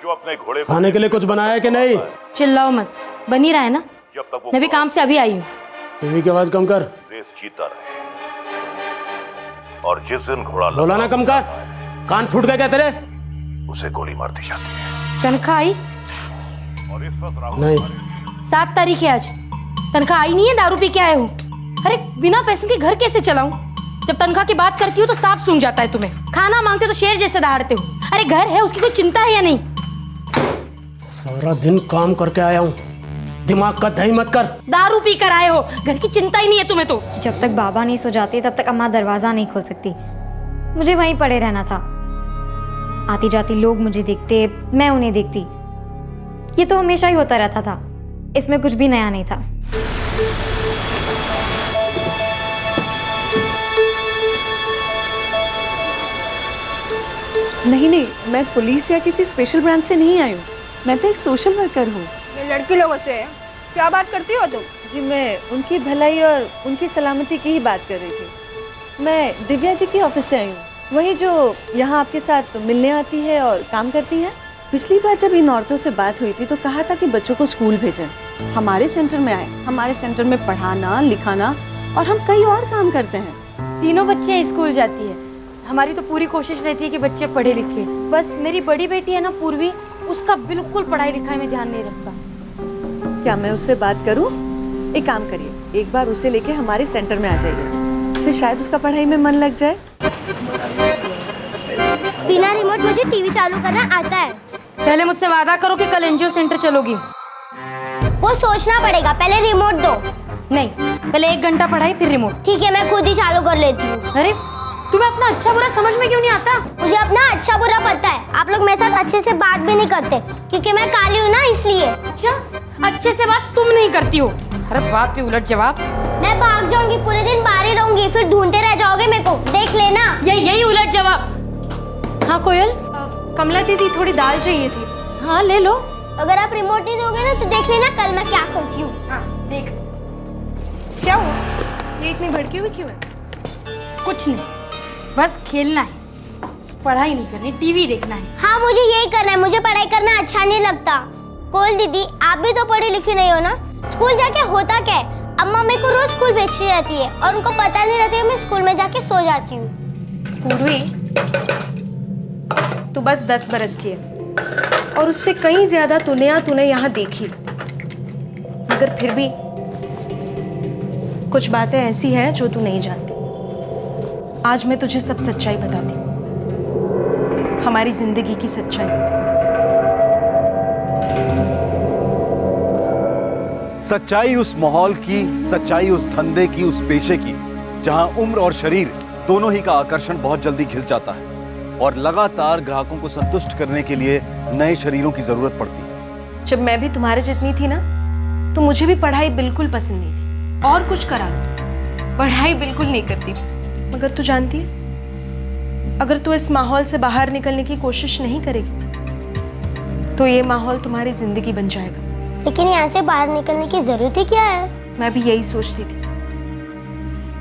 Speaker 19: जो अपने घोड़े
Speaker 21: खाने के लिए कुछ बनाया है कि नहीं?
Speaker 14: चिल्लाओ मत, बनी रहा है ना। मैं भी काम से अभी आई हूँ।
Speaker 21: टीवी की आवाज कम कर।
Speaker 19: रेस जीता रहे, और जिस दिन घोड़ा
Speaker 21: बोला ना कम कर। कान फूट गए क्या तेरे?
Speaker 19: उसे गोली मार दी जाती है।
Speaker 14: तनख्वाह आई?
Speaker 19: और इस वक्त
Speaker 21: नहीं।
Speaker 14: 7 तारीख है आज, तनख्वाह आई नहीं है, दारू पी के आए हूँ। अरे बिना पैसों के घर कैसे चलाऊं? जब तनख्वाह की बात करती हूँ तो सांप सूंघ जाता है तुम्हें। खाना मांगते हो तो शेर जैसे दहाड़ते हो। अरे घर है, उसकी कोई चिंता है या नहीं?
Speaker 21: सारा दिन काम करके आया हूँ, दिमाग का दही मत कर।
Speaker 14: दारू पी कर आए हो, घर की चिंता ही नहीं है तुम्हें तो।
Speaker 20: जब तक बाबा नहीं सो जाते तब तक अम्मा दरवाजा नहीं खोल सकती। मुझे वहीं पड़े रहना था। आती जाती लोग मुझे देखते, मैं उन्हें देखती। ये तो हमेशा ही होता रहता था, इसमें कुछ भी नया नहीं था।
Speaker 22: नहीं, मैं पुलिस या किसी स्पेशल ब्रांच से नहीं आई हूँ। मैं तो एक सोशल वर्कर हूँ।
Speaker 5: ये लड़की लोगों से क्या बात करती हो तुम?
Speaker 22: जी, मैं उनकी भलाई और उनकी सलामती की ही बात कर रही थी। मैं दिव्या जी के ऑफिस से आई हूँ, वही जो यहाँ आपके साथ मिलने आती है और काम करती है। पिछली बार जब इन औरतों से बात हुई थी तो कहा था कि बच्चों को स्कूल भेजें, हमारे सेंटर में आए, हमारे सेंटर में पढ़ाना लिखाना और हम कई और काम करते हैं।
Speaker 14: तीनों बच्चे स्कूल जाती है। हमारी तो पूरी कोशिश रहती है कि बच्चे पढ़े लिखे। बस मेरी बड़ी बेटी है ना पूर्वी, उसका बिल्कुल पढ़ाई लिखाई में ध्यान नहीं रखता।
Speaker 22: क्या मैं उससे बात करूं? एक काम करिए, एक बार उसे लेके हमारे सेंटर में आ जाइए, फिर शायद उसका पढ़ाई में मन लग जाए।
Speaker 4: बिना रिमोट मुझे टीवी चालू करना आता है।
Speaker 14: पहले मुझसे वादा करो कि कल एनजीओ सेंटर चलोगी।
Speaker 4: वो सोचना पड़ेगा, पहले रिमोट दो।
Speaker 14: नहीं, पहले 1 घंटा पढ़ाई फिर रिमोट।
Speaker 4: ठीक है, मैं खुद ही चालू कर लेती हूँ।
Speaker 14: अरे तुम्हें अपना अच्छा बुरा समझ में क्यों नहीं आता?
Speaker 4: मुझे अपना अच्छा बुरा पता है। आप लोग मेरे साथ अच्छे से बात भी नहीं करते क्योंकि मैं काली हूँ ना, इसलिए।
Speaker 14: अच्छा, अच्छे से बात तुम नहीं करती हो, हर बात पे उलट जवाब।
Speaker 4: मैं भाग जाऊंगी, पूरे दिन बाहर ही रहूंगी, फिर ढूंढते रह जाओगे मेरे को, देख लेना।
Speaker 14: यही उलट जवाब। हाँ कोयल,
Speaker 10: कमला दीदी थोड़ी दाल चाहिए थी।
Speaker 14: हाँ ले लो।
Speaker 4: अगर आप रिमोट नहीं दोगे ना तो देख लेना कल मैं क्या करती हूँ।
Speaker 10: देख क्या हुआ, ये इतनी भड़की हुई क्यों है?
Speaker 14: कुछ नहीं, बस खेलना है, पढ़ाई नहीं करनी, टीवी देखना है।
Speaker 4: हाँ मुझे यही करना है, मुझे पढ़ाई करना अच्छा नहीं लगता। कोयल दीदी आप भी तो पढ़ी लिखी नहीं हो ना, स्कूल जाके होता क्या है? अम्मा मेरे को रोज स्कूल भेजती रहती है और उनको पता नहीं रहता मैं स्कूल में जाके सो जाती हूँ।
Speaker 10: पूर्वी, तू बस 10 बरस की है और उससे कहीं ज्यादा दुनिया तूने यहाँ देखी, मगर फिर भी कुछ बातें ऐसी हैं जो तू नहीं जानती। आज मैं तुझे सब सच्चाई बताती हूँ, हमारी जिंदगी की सच्चाई।
Speaker 1: सच्चाई उस माहौल की, सच्चाई उस धंधे की, उस पेशे की जहां उम्र और शरीर दोनों ही का आकर्षण बहुत जल्दी घिस जाता है और लगातार ग्राहकों को संतुष्ट करने के लिए नए शरीरों की जरूरत पड़ती है।
Speaker 10: जब मैं भी तुम्हारे जितनी थी ना, तो मुझे भी पढ़ाई बिल्कुल पसंद नहीं थी। और कुछ करा लो, पढ़ाई बिल्कुल नहीं करती थी। मगर तू जानती है, अगर तू इस माहौल से बाहर निकलने की कोशिश नहीं करेगी तो ये माहौल तुम्हारी जिंदगी बन जाएगा।
Speaker 4: लेकिन यहाँ से बाहर निकलने की जरूरत ही क्या है?
Speaker 10: मैं भी यही सोचती थी,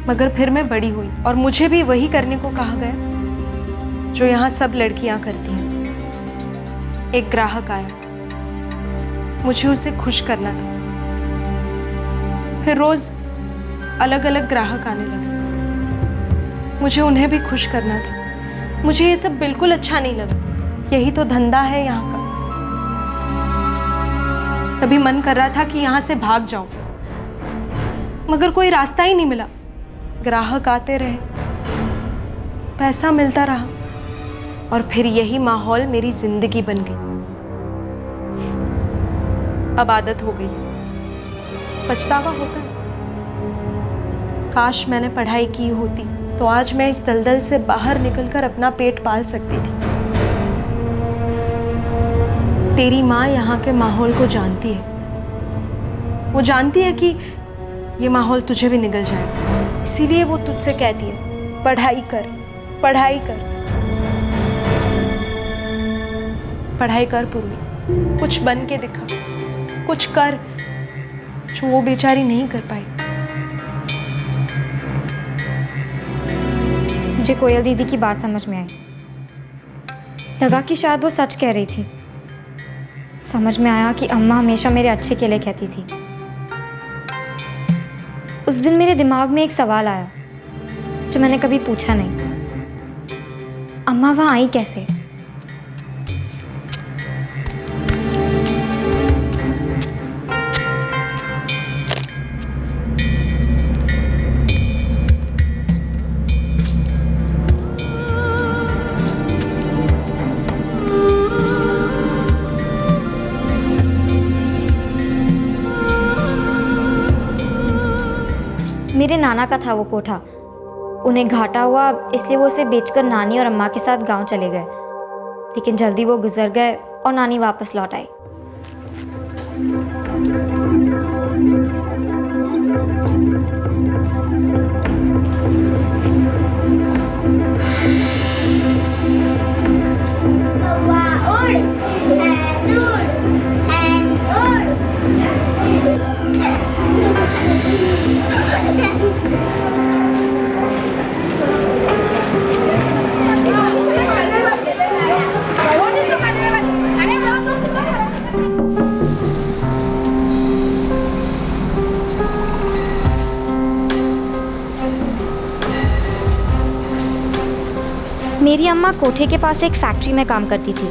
Speaker 10: मगर फिर मैं बड़ी हुई और मुझे भी वही करने को कहा गया जो यहाँ सब लड़कियां करती हैं। एक ग्राहक आया, मुझे उसे खुश करना था। फिर रोज अलग अलग ग्राहक आने लगे, मुझे उन्हें भी खुश करना था। मुझे ये सब बिल्कुल अच्छा नहीं लगा। यही तो धंधा है यहाँ का। कभी मन कर रहा था कि यहाँ से भाग जाऊं, मगर कोई रास्ता ही नहीं मिला। ग्राहक आते रहे, पैसा मिलता रहा और फिर यही माहौल मेरी जिंदगी बन गई। अब आदत हो गई है, पछतावा होता है। काश मैंने पढ़ाई की होती तो आज मैं इस दलदल से बाहर निकलकर अपना पेट पाल सकती थी। तेरी माँ यहाँ के माहौल को जानती है। वो जानती है कि ये माहौल तुझे भी निगल जाएगा, इसीलिए वो तुझसे कहती है पढ़ाई कर, पढ़ाई कर, पढ़ाई कर पूर्वी, कुछ बन के दिखा, कुछ कर जो वो बेचारी नहीं कर पाई।
Speaker 20: मुझे कोयल दीदी की बात समझ में आई। लगा कि शायद वो सच कह रही थी। समझ में आया कि अम्मा हमेशा मेरे अच्छे के लिए कहती थी। उस दिन मेरे दिमाग में एक सवाल आया जो मैंने कभी पूछा नहीं। अम्मा वहाँ आई कैसे? मेरे नाना का था वो कोठा। उन्हें घाटा हुआ, इसलिए वो उसे बेचकर नानी और अम्मा के साथ गांव चले गए। लेकिन जल्दी वो गुजर गए और नानी वापस लौट आई। मेरी अम्मा कोठे के पास एक फैक्ट्री में काम करती थी।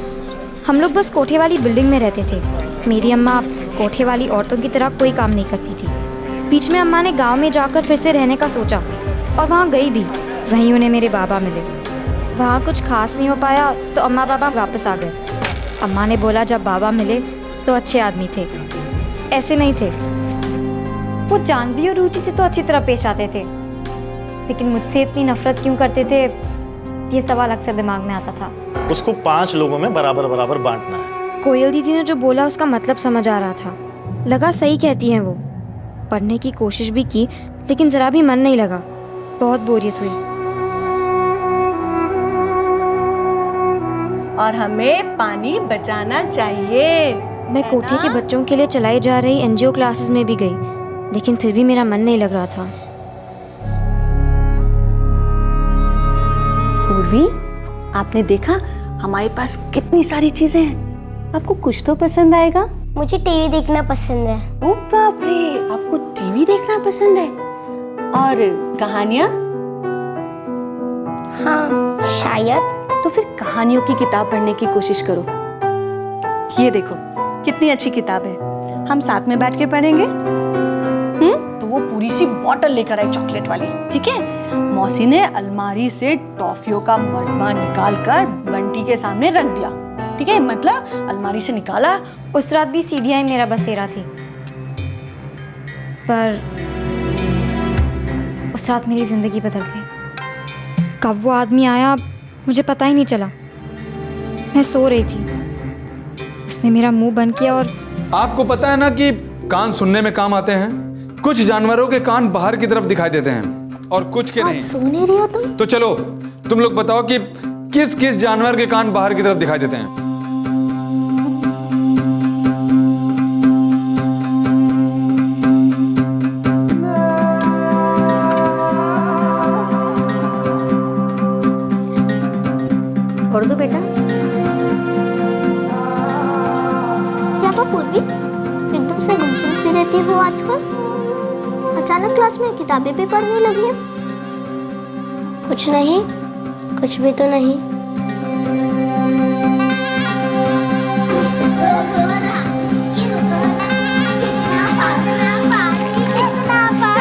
Speaker 20: हम लोग बस कोठे वाली बिल्डिंग में रहते थे। मेरी अम्मा कोठे वाली औरतों की तरह कोई काम नहीं करती थी। बीच में अम्मा ने गांव में जाकर फिर से रहने का सोचा और वहाँ गई भी। वहीं उन्हें मेरे बाबा मिले। वहाँ कुछ खास नहीं हो पाया तो अम्मा बाबा वापस आ गए। अम्मा ने बोला जब बाबा मिले तो अच्छे आदमी थे, ऐसे नहीं थे। वो जानवी और रुचि से तो अच्छी तरह पेश आते थे, लेकिन मुझसे इतनी नफरत क्यों करते थे, ये सवाल अक्सर दिमाग में आता था।
Speaker 19: उसको 5 लोगों में बराबर बराबर बांटना है।
Speaker 20: कोयल दीदी ने जो बोला उसका मतलब समझ आ रहा था। लगा सही कहती हैं वो। पढ़ने की कोशिश भी की लेकिन जरा भी मन नहीं लगा। बहुत बोरियत हुई।
Speaker 10: और हमें पानी बचाना चाहिए।
Speaker 20: मैं कोठे के बच्चों के लिए चलाई जा रही एनजीओ क्लासेस में भी गई, लेकिन फिर भी मेरा मन नहीं लग रहा था।
Speaker 17: पूर्वी, आपने देखा हमारे पास कितनी सारी चीजें हैं। आपको कुछ तो पसंद आएगा।
Speaker 4: मुझे टीवी देखना पसंद है।
Speaker 17: ओ बाप रे, आपको टीवी देखना पसंद है? और कहानियाँ?
Speaker 4: हाँ, शायद।
Speaker 17: तो फिर कहानियों की किताब पढ़ने की कोशिश करो।
Speaker 10: ये देखो कितनी अच्छी किताब है, हम साथ में बैठ के पढ़ेंगे।
Speaker 17: तो
Speaker 22: वो पूरी सी बॉटल लेकर आई चॉकलेट वाली, ठीक है। मौसी ने अलमारी से टॉफियों का मटका निकाल कर बंटी के सामने रख दिया, ठीक है। मतलब अलमारी से निकाला।
Speaker 20: उस रात भी सीढ़ियाँ ही मेरा बसेरा थी, पर उस रात मेरी जिंदगी बदल गई। कब वो आदमी आया मुझे पता ही नहीं चला। मैं सो रही थी, उसने मेरा मुंह बंद किया और
Speaker 9: आपको पता है ना कि कान सुनने में काम आते हैं। कुछ जानवरों के कान बाहर की तरफ दिखाई देते हैं और कुछ के नहीं।
Speaker 20: सो नहीं रही हो तुम?
Speaker 9: तो चलो तुम लोग बताओ कि किस किस जानवर के कान बाहर की तरफ दिखाई देते हैं।
Speaker 4: छोड़ दो बेटा। क्या तो पूर्वी एकदम से गुमसुम सी रहती हो आजकल? अचानक क्लास में किताबें भी पढ़ने लगी है? कुछ नहीं, कुछ भी तो नहीं।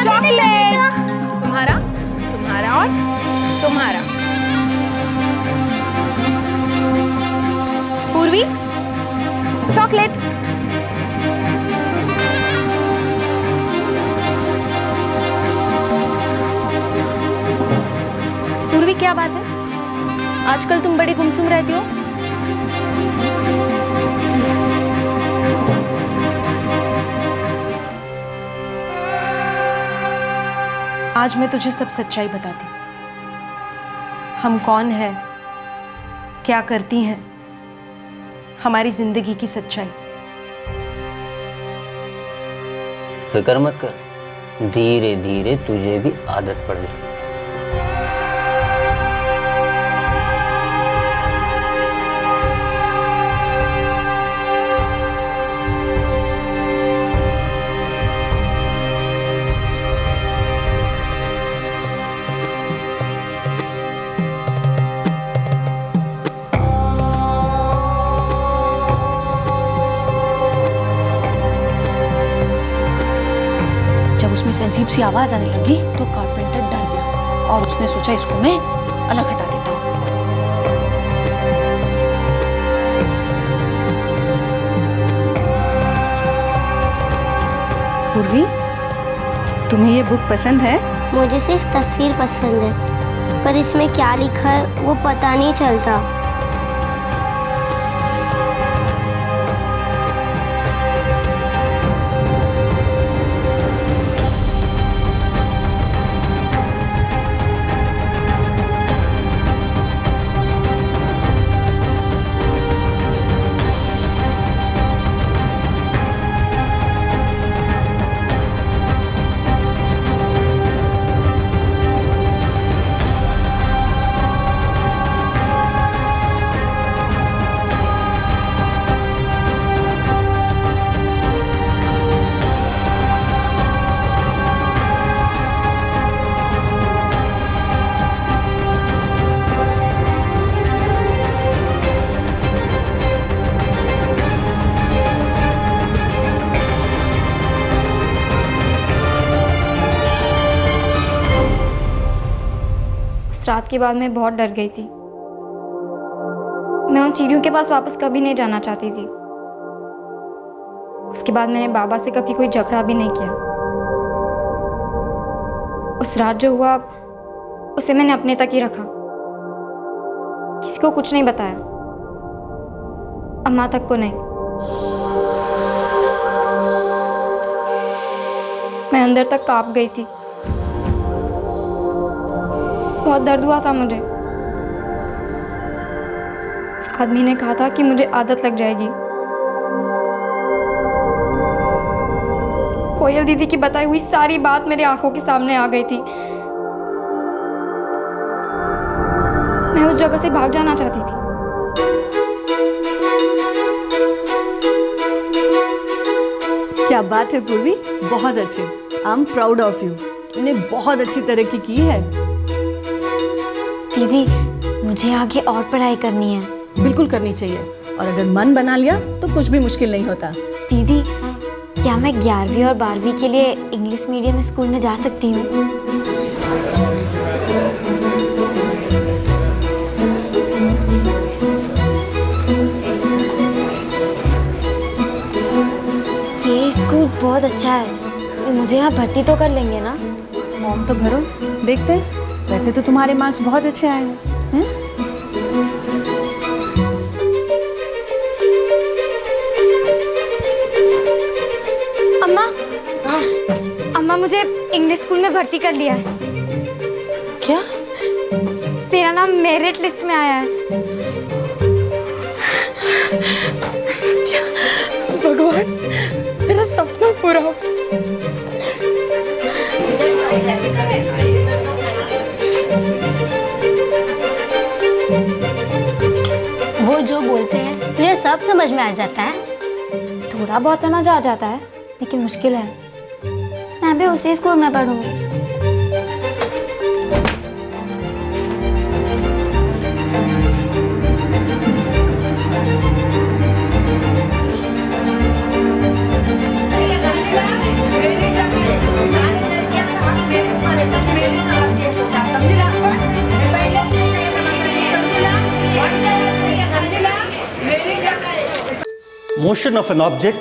Speaker 10: चॉकलेट तुम्हारा, तुम्हारा और तुम्हारा। पूर्वी चॉकलेट। पूर्वी क्या बात है, आजकल तुम बड़ी गुमसुम रहती हो? आज मैं तुझे सब सच्चाई बताती हूँ। हम कौन हैं, क्या करती हैं, हमारी जिंदगी की सच्चाई।
Speaker 12: फिक्र मत कर, धीरे धीरे तुझे भी आदत पड़ जाएगी।
Speaker 22: उसमें से अजीब सी आवाज आने लगी तो कारपेंटर डर गया और उसने सोचा इसको मैं अलग हटा देता हूँ। पूर्वी, तुम्हें ये बुक पसंद है?
Speaker 4: मुझे सिर्फ तस्वीर पसंद है, पर इसमें क्या लिखा है वो पता नहीं चलता।
Speaker 20: उस रात के बाद मैं बहुत डर गई थी। मैं उन सीढ़ियों के पास वापस कभी नहीं जाना चाहती थी। उसके बाद मैंने बाबा से कभी कोई झगड़ा भी नहीं किया। उस रात जो हुआ उसे मैंने अपने तक ही रखा, किसी को कुछ नहीं बताया, अम्मा तक को नहीं। मैं अंदर तक कांप गई थी, बहुत दर्द हुआ था मुझे। आदमी ने कहा था कि मुझे आदत लग जाएगी। कोयल दीदी की बताई हुई सारी बात मेरी आंखों के सामने आ गई थी। मैं उस जगह से भाग जाना चाहती थी।
Speaker 22: क्या बात है पूर्वी, बहुत अच्छे। I am proud of you. तुमने बहुत अच्छी तरक्की की है।
Speaker 20: दीदी, मुझे आगे और पढ़ाई करनी है।
Speaker 22: बिल्कुल करनी चाहिए, और अगर मन बना लिया तो कुछ भी मुश्किल नहीं होता।
Speaker 20: दीदी,
Speaker 4: क्या मैं 11वीं और 12वीं के लिए इंग्लिश मीडियम स्कूल में जा सकती हूँ? ये स्कूल बहुत अच्छा है, मुझे यहाँ भर्ती तो कर लेंगे ना?
Speaker 10: फॉर्म तो भरो, देखते हैं। वैसे तो तुम्हारे मार्क्स बहुत अच्छे आए हैं।
Speaker 4: अम्मा, अम्मा मुझे इंग्लिश स्कूल में भर्ती कर लिया है।
Speaker 16: क्या?
Speaker 4: मेरा नाम मेरिट लिस्ट में आया है।
Speaker 16: भगवान, मेरा सपना पूरा हो।
Speaker 4: वो जो बोलते हैं तुझे सब समझ में आ जाता है। थोड़ा बहुत समझ आ जाता है, लेकिन मुश्किल है। मैं भी उसी स्कूल में पढ़ूंगी।
Speaker 11: Motion of an object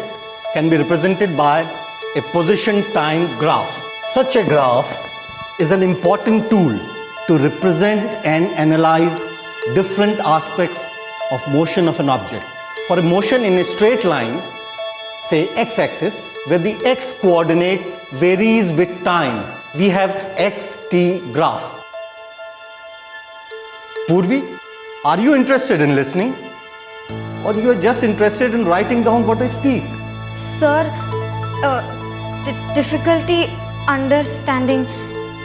Speaker 11: can be represented by a position-time graph. Such a graph is an important tool to represent and analyze different aspects of motion of an object. For a motion in a straight line, say x-axis, where the x coordinate varies with time, we have xt graph. Purvi, are you interested in listening? Or you are just interested in writing down what I speak?
Speaker 4: Sir, difficulty understanding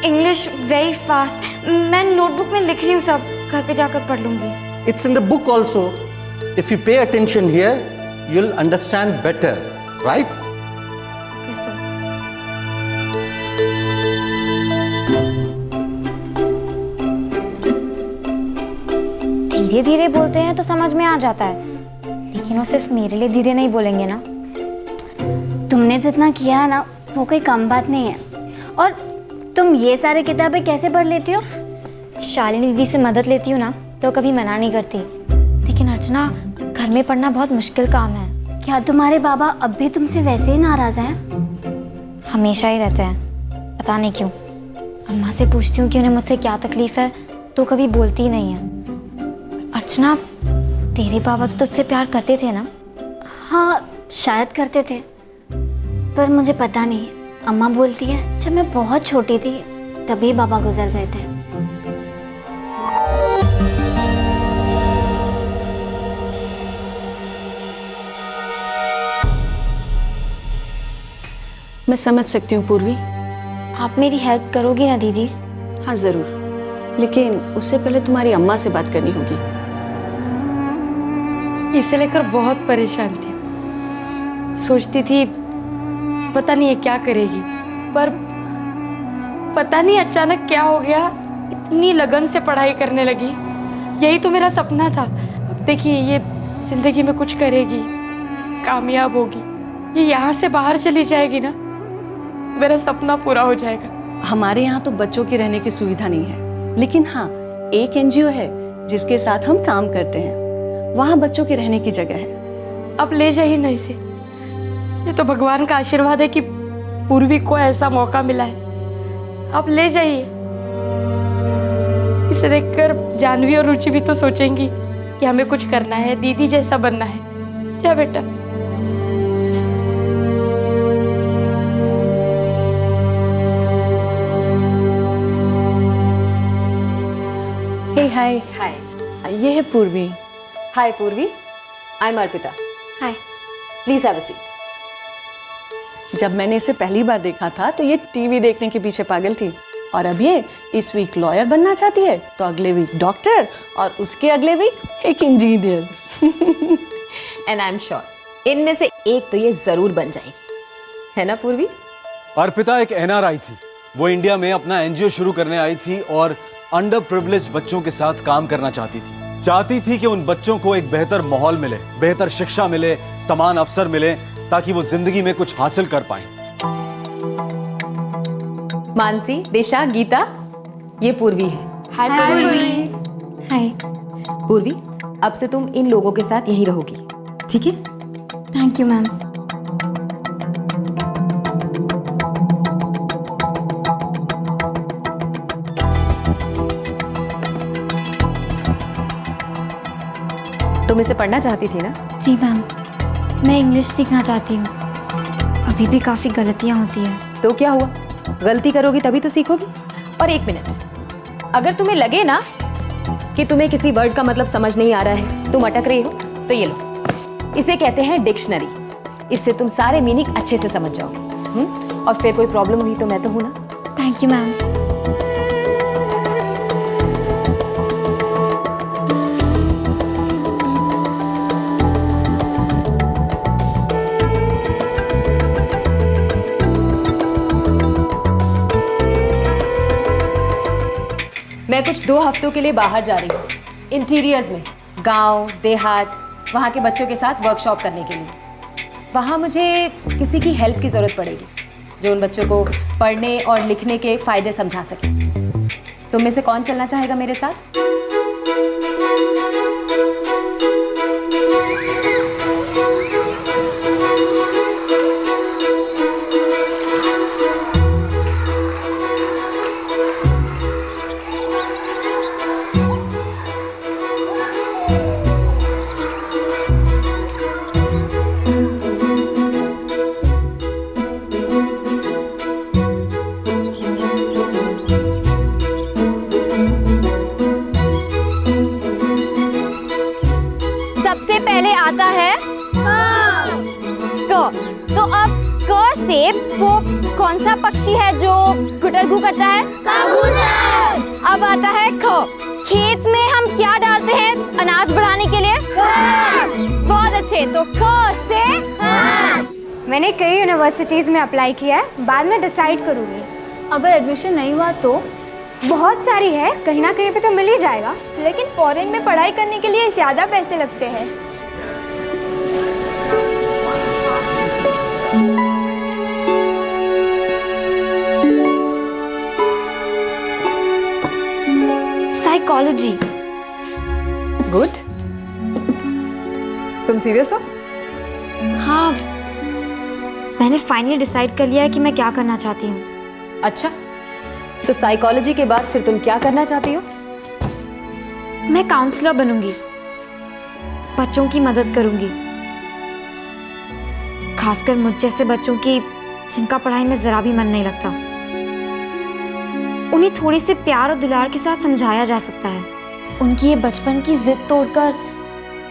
Speaker 4: English very fast. मैं notebook में लिख रही हूँ सब, घर पे जाकर पढ़ लूँगी।
Speaker 11: It's in the book also. If you pay attention here, you'll understand better, right?
Speaker 4: Okay, sir. धीरे धीरे बोलते हैं तो समझ में आ जाता है, लेकिन वो सिर्फ मेरे लिए धीरे नहीं बोलेंगे ना। तुमने जितना किया है ना, वो कोई कम बात नहीं है। और तुम ये सारे किताबें कैसे पढ़ लेती हो? शालिनी दीदी से मदद लेती हूँ ना, तो कभी मना नहीं करती। लेकिन अर्चना, घर में पढ़ना बहुत मुश्किल काम है। क्या तुम्हारे बाबा अब भी तुमसे वैसे ही नाराज हैं? हमेशा ही रहते हैं, पता नहीं क्यों। अम्मा से पूछती हूँ कि उन्हें मुझसे क्या तकलीफ है, तो कभी बोलती ही नहीं है। अर्चना, तेरे बाबा तो तुझसे प्यार करते थे ना? हाँ, शायद करते थे, पर मुझे पता नहीं। अम्मा बोलती है जब मैं बहुत छोटी थी तभी बाबा गुजर गए थे।
Speaker 10: मैं समझ सकती हूँ पूर्वी।
Speaker 4: आप मेरी हेल्प करोगी ना दीदी?
Speaker 10: हाँ जरूर, लेकिन उससे पहले तुम्हारी अम्मा से बात करनी होगी।
Speaker 2: इसे लेकर बहुत परेशान थी। सोचती थी पता नहीं ये क्या करेगी, पर पता नहीं अचानक क्या हो गया, इतनी लगन से पढ़ाई करने लगी। यही तो मेरा सपना था। अब देखिए, ये जिंदगी में कुछ करेगी, कामयाब होगी, ये यहाँ से बाहर चली जाएगी ना, मेरा सपना पूरा हो जाएगा।
Speaker 10: हमारे यहाँ तो बच्चों की रहने की सुविधा नहीं है, लेकिन हाँ, एक एनजीओ है जिसके साथ हम काम करते हैं। वहाँ बच्चों के रहने की जगह है।
Speaker 2: अब ले जाइए ना इसे। ये तो भगवान का आशीर्वाद है कि पूर्वी को ऐसा मौका मिला है। अब ले जाइए। इसे देखकर जानवी और रुचि भी तो सोचेंगी कि हमें कुछ करना है, दीदी जैसा बनना है। जा बेटा।
Speaker 10: हे हाय।
Speaker 16: हाय।
Speaker 10: ये है पूर्वी।
Speaker 16: हाय पूर्वी, I am Arpita.
Speaker 4: Hi.
Speaker 16: Please have a seat.
Speaker 10: जब मैंने इसे पहली बार देखा था तो ये टीवी देखने के पीछे पागल थी, और अब ये इस वीक लॉयर बनना चाहती है, तो अगले वीक डॉक्टर, और उसके अगले वीक एक engineer.
Speaker 16: And I am sure इनमें से एक तो ये जरूर बन जाएगी, है ना पूर्वी?
Speaker 1: अर्पिता एक एनआरआई थी। वो इंडिया में अपना एनजीओ शुरू करने आई थी और अंडर प्रिविलेज बच्चों के साथ काम करना चाहती थी कि उन बच्चों को एक बेहतर माहौल मिले, बेहतर शिक्षा मिले, समान अवसर मिले ताकि वो जिंदगी में कुछ हासिल कर पाए।
Speaker 16: मानसी, दिशा, गीता, ये पूर्वी है।
Speaker 20: हाय पूर्वी। हाय।
Speaker 16: पूर्वी, अब से तुम इन लोगों के साथ यहीं रहोगी, ठीक है?
Speaker 20: Thank you ma'am.
Speaker 16: तुम इसे पढ़ना चाहती थी ना?
Speaker 20: जी मैम, मैं इंग्लिश सीखना चाहती हूँ। अभी भी काफ़ी गलतियाँ होती हैं।
Speaker 16: तो क्या हुआ, गलती करोगी तभी तो सीखोगी। और एक मिनट, अगर तुम्हें लगे ना कि तुम्हें किसी वर्ड का मतलब समझ नहीं आ रहा है, तुम अटक रही हो, तो ये लो, इसे कहते हैं डिक्शनरी। इससे तुम सारे मीनिंग अच्छे से समझ जाओगे। और फिर कोई प्रॉब्लम हुई तो मैं तो हूं ना।
Speaker 20: Thank you ma'am.
Speaker 16: मैं कुछ 2 हफ्तों के लिए बाहर जा रही हूँ, इंटीरियर्स में, गांव, देहात, वहाँ के बच्चों के साथ वर्कशॉप करने के लिए। वहाँ मुझे किसी की हेल्प की ज़रूरत पड़ेगी जो उन बच्चों को पढ़ने और लिखने के फ़ायदे समझा सके। तुम में से कौन चलना चाहेगा मेरे साथ?
Speaker 4: सबसे पहले आता है क। तो अब क से वो कौन सा पक्षी है जो गुटरगू करता है? कबूतर। अब आता है ख। खेत में हम क्या डालते हैं अनाज बढ़ाने के लिए? खाद। बहुत अच्छे, तो ख से खाद।
Speaker 20: मैंने कई यूनिवर्सिटीज़ में अप्लाई किया है, बाद में डिसाइड करूँगी। अगर एडमिशन नहीं हुआ तो बहुत सारी है, कहीं ना कहीं पे तो मिल ही जाएगा। लेकिन फॉरेन में पढ़ाई करने के लिए ज़्यादा पैसे लगते हैं। साइकोलॉजी।
Speaker 16: गुड। तुम सीरियस हो?
Speaker 20: हाँ, मैंने फाइनली डिसाइड कर लिया है कि मैं क्या करना चाहती हूँ।
Speaker 16: अच्छा, तो साइकोलॉजी के बाद फिर तुम क्या करना चाहती हो?
Speaker 20: मैं काउंसलर बनूंगी, बच्चों की मदद करूंगी, खासकर मुझ जैसे बच्चों की जिनका पढ़ाई में जरा भी मन नहीं लगता। उन्हें थोड़ी सी प्यार और दुलार के साथ समझाया जा सकता है। उनकी ये बचपन की जिद तोड़कर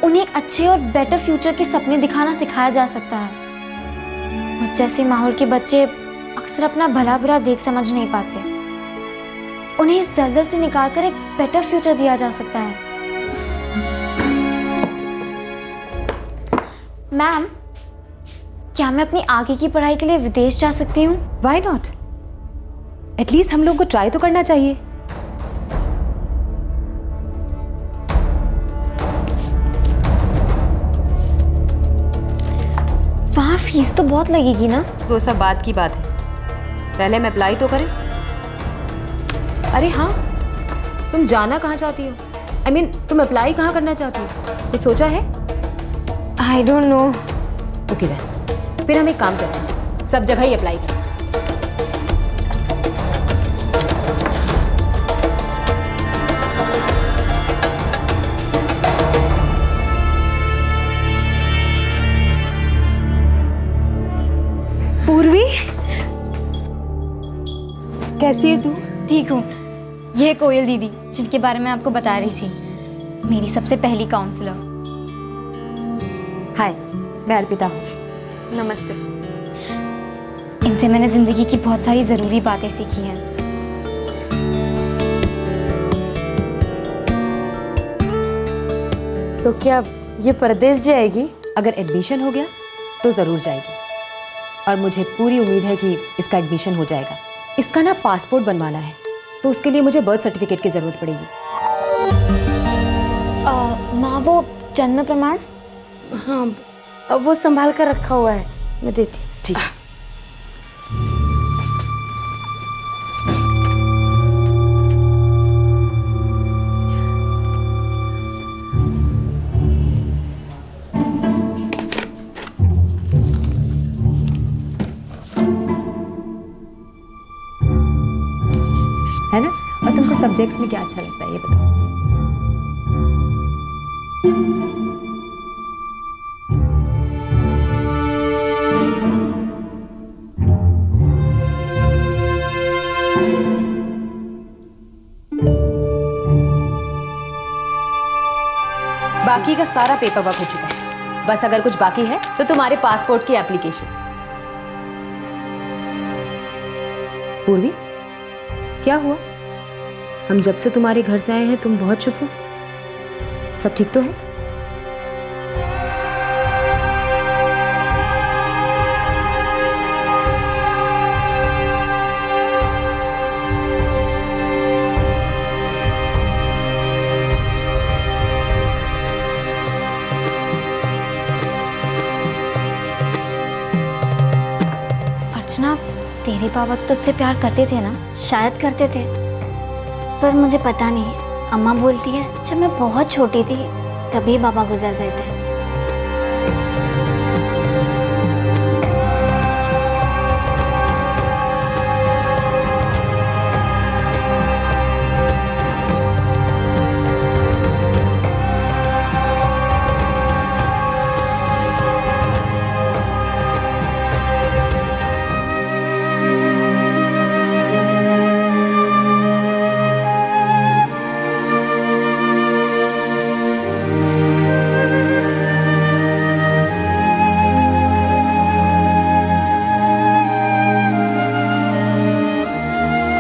Speaker 20: उन्हें एक अच्छे और बेटर फ्यूचर के सपने दिखाना सिखाया जा सकता है। मुझ जैसे माहौल के बच्चे अक्सर अपना भला बुरा देख समझ नहीं पाते। उन्हें इस दलदल से निकालकर एक बेटर फ्यूचर दिया जा सकता है। मैम, क्या मैं अपनी आगे की पढ़ाई के लिए विदेश जा सकती हूँ?
Speaker 16: Why not? एटलीस्ट हम लोग को ट्राई तो करना चाहिए।
Speaker 20: वहाँ फीस तो बहुत लगेगी ना?
Speaker 16: वो सब बात की बात है, पहले हम अप्लाई तो करें। अरे हाँ, तुम जाना कहाँ चाहती हो? I mean, तुम अप्लाई कहाँ करना चाहती हो? कुछ सोचा है?
Speaker 20: I don't know.
Speaker 16: Okay then, फिर हम एक काम करते हैं, सब जगह ही अप्लाई करें।
Speaker 20: पूर्वी,
Speaker 16: कैसी है तू?
Speaker 20: ठीक हूँ। ये कोयल दीदी जिनके बारे में आपको बता रही थी, मेरी सबसे पहली काउंसलर।
Speaker 16: हाय, मैं अर्पिता हूँ।
Speaker 20: नमस्ते। इनसे मैंने जिंदगी की बहुत सारी जरूरी बातें सीखी हैं।
Speaker 16: तो क्या ये परदेश जाएगी? अगर एडमिशन हो गया तो ज़रूर जाएगी, और मुझे पूरी उम्मीद है कि इसका एडमिशन हो जाएगा। इसका ना पासपोर्ट बनवाना है, तो उसके लिए मुझे बर्थ सर्टिफिकेट की ज़रूरत पड़ेगी।
Speaker 20: माँ, वो जन्म प्रमाण?
Speaker 7: हाँ, अब वो संभाल कर रखा हुआ है,
Speaker 20: मैं देती।
Speaker 16: ठीक।
Speaker 22: है ना? और तुमको सब्जेक्ट्स में क्या अच्छा लगता है ये बताओ।
Speaker 16: बाकी का सारा पेपर वर्क हो चुका है। बस अगर कुछ बाकी है तो तुम्हारे पासपोर्ट की एप्लीकेशन। पूर्वी, क्या हुआ? हम जब से तुम्हारे घर से आए हैं तुम बहुत चुप हो। सब ठीक तो है?
Speaker 4: अर्चना, तेरे पापा तो तुझसे प्यार करते थे ना? शायद करते थे, पर मुझे पता नहीं। अम्मा बोलती है जब मैं बहुत छोटी थी तभी पापा गुजर गए थे।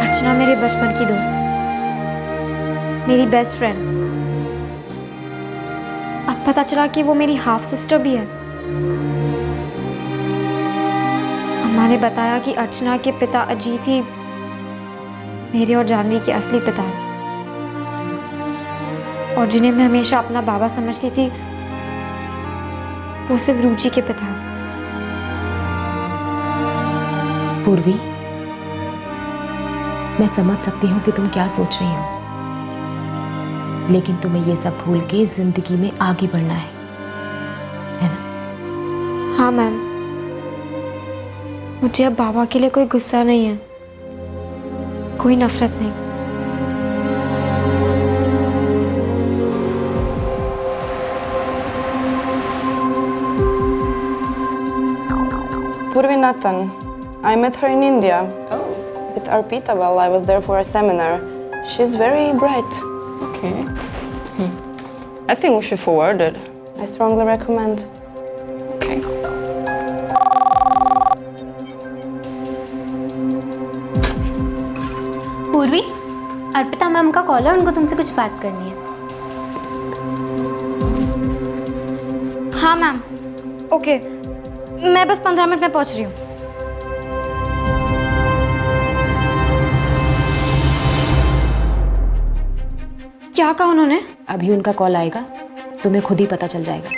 Speaker 4: अर्चना मेरे बचपन की दोस्त, मेरी बेस्ट फ्रेंड। अब पता चला कि वो मेरी हाफ सिस्टर भी है। अम्मा ने बताया कि अर्चना के पिता अजीत ही मेरे और जानवी के असली पिता हैं, और जिन्हें मैं हमेशा अपना बाबा समझती थी वो सिर्फ रुचि के पिता हैं।
Speaker 16: पूर्वी, मैं समझ सकती हूँ कि तुम क्या सोच रही हो, लेकिन तुम्हें ये सब भूल के जिंदगी में आगे बढ़ना है ना?
Speaker 4: हाँ मैम, मुझे अब बाबा के लिए कोई गुस्सा नहीं है, कोई नफरत नहीं।
Speaker 18: Purvi Nathan, I met her in India. With Arpita while I was there for a seminar. She's very bright. Okay. I think we should forward it. I strongly recommend. Okay.
Speaker 4: पूर्वी, अर्पिता मैम का call है, उनको तुमसे कुछ बात करनी है। हाँ मैम, ओके, मैं बस 15 मिनट में पहुंच रही हूँ। क्या कहा उन्होंने?
Speaker 16: अभी उनका कॉल आएगा, तुम्हें खुद ही पता चल जाएगा।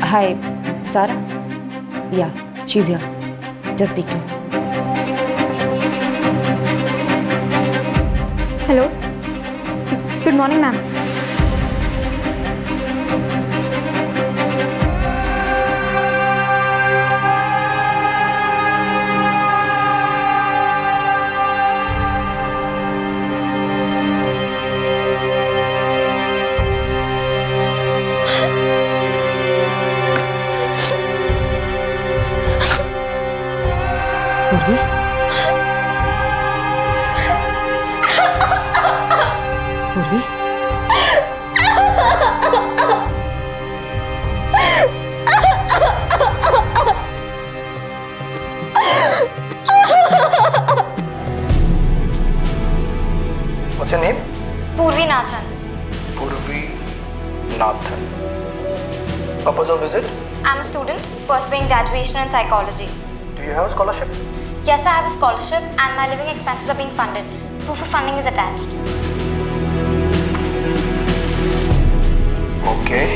Speaker 16: हाय सारा, या she is here, just speak to.
Speaker 4: Hello, good morning ma'am.
Speaker 16: Purvi, Purvi,
Speaker 6: What's your name?
Speaker 4: Purvi Nathan.
Speaker 6: Purvi Nathan. Purpose of visit?
Speaker 4: I'm a student pursuing graduation in psychology.
Speaker 6: Do you have a scholarship?
Speaker 4: Yes, I have a scholarship and my living expenses are being funded. Proof of funding is attached.
Speaker 6: Okay.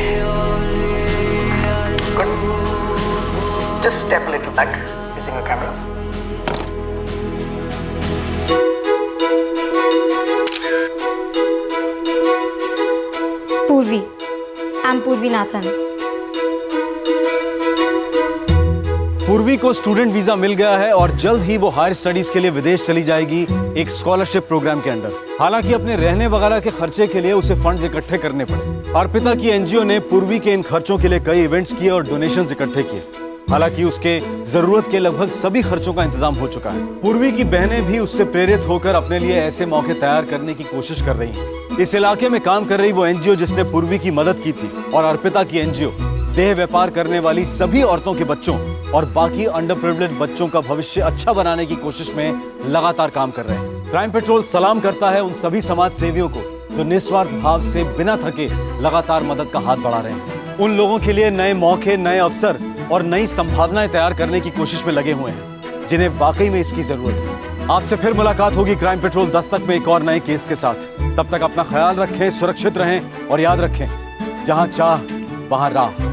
Speaker 13: Just step a little back, facing your camera.
Speaker 20: Purvi. I'm Purvi Nathan.
Speaker 1: पूर्वी को student visa मिल गया है और जल्द ही वो higher studies के लिए विदेश चली जाएगी एक स्कॉलरशिप प्रोग्राम के अंडर। हालांकि अपने रहने वगैरह के खर्चे के लिए उसे फंड्स इकट्ठे करने पड़े। अर्पिता की एनजीओ ने पूर्वी के इन खर्चों के लिए कई इवेंट्स किए और डोनेशंस इकट्ठे किए। हालांकि उसके जरूरत के लगभग सभी खर्चों का इंतजाम हो चुका है। पूर्वी की बहनें भी उससे प्रेरित होकर अपने लिए ऐसे मौके तैयार करने की कोशिश कर रही हैं। इस इलाके में काम कर रही वो एनजीओ जिसने पूर्वी की मदद की थी और अर्पिता की एनजीओ देह व्यापार करने वाली सभी औरतों के बच्चों और बाकी अंडर प्रिविलेज्ड बच्चों का भविष्य अच्छा बनाने की कोशिश में लगातार काम कर रहे हैं। क्राइम पेट्रोल सलाम करता है उन सभी समाज सेवियों को जो निस्वार्थ भाव से बिना थके लगातार मदद का हाथ बढ़ा रहे हैं। उन लोगों के लिए नए मौके, नए अवसर और नई संभावनाएं तैयार करने की कोशिश में लगे हुए हैं जिन्हें वाकई में इसकी जरूरत है। आपसे फिर मुलाकात होगी क्राइम पेट्रोल दस्तक में एक और नए केस के साथ। तब तक अपना ख्याल रखें, सुरक्षित रहें और याद रखें, जहां चाह वहां राह।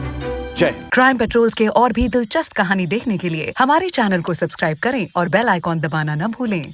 Speaker 1: जय।
Speaker 15: क्राइम पेट्रोल्स के और भी दिलचस्प कहानी देखने के लिए हमारे चैनल को सब्सक्राइब करें और बेल आइकॉन दबाना न भूलें।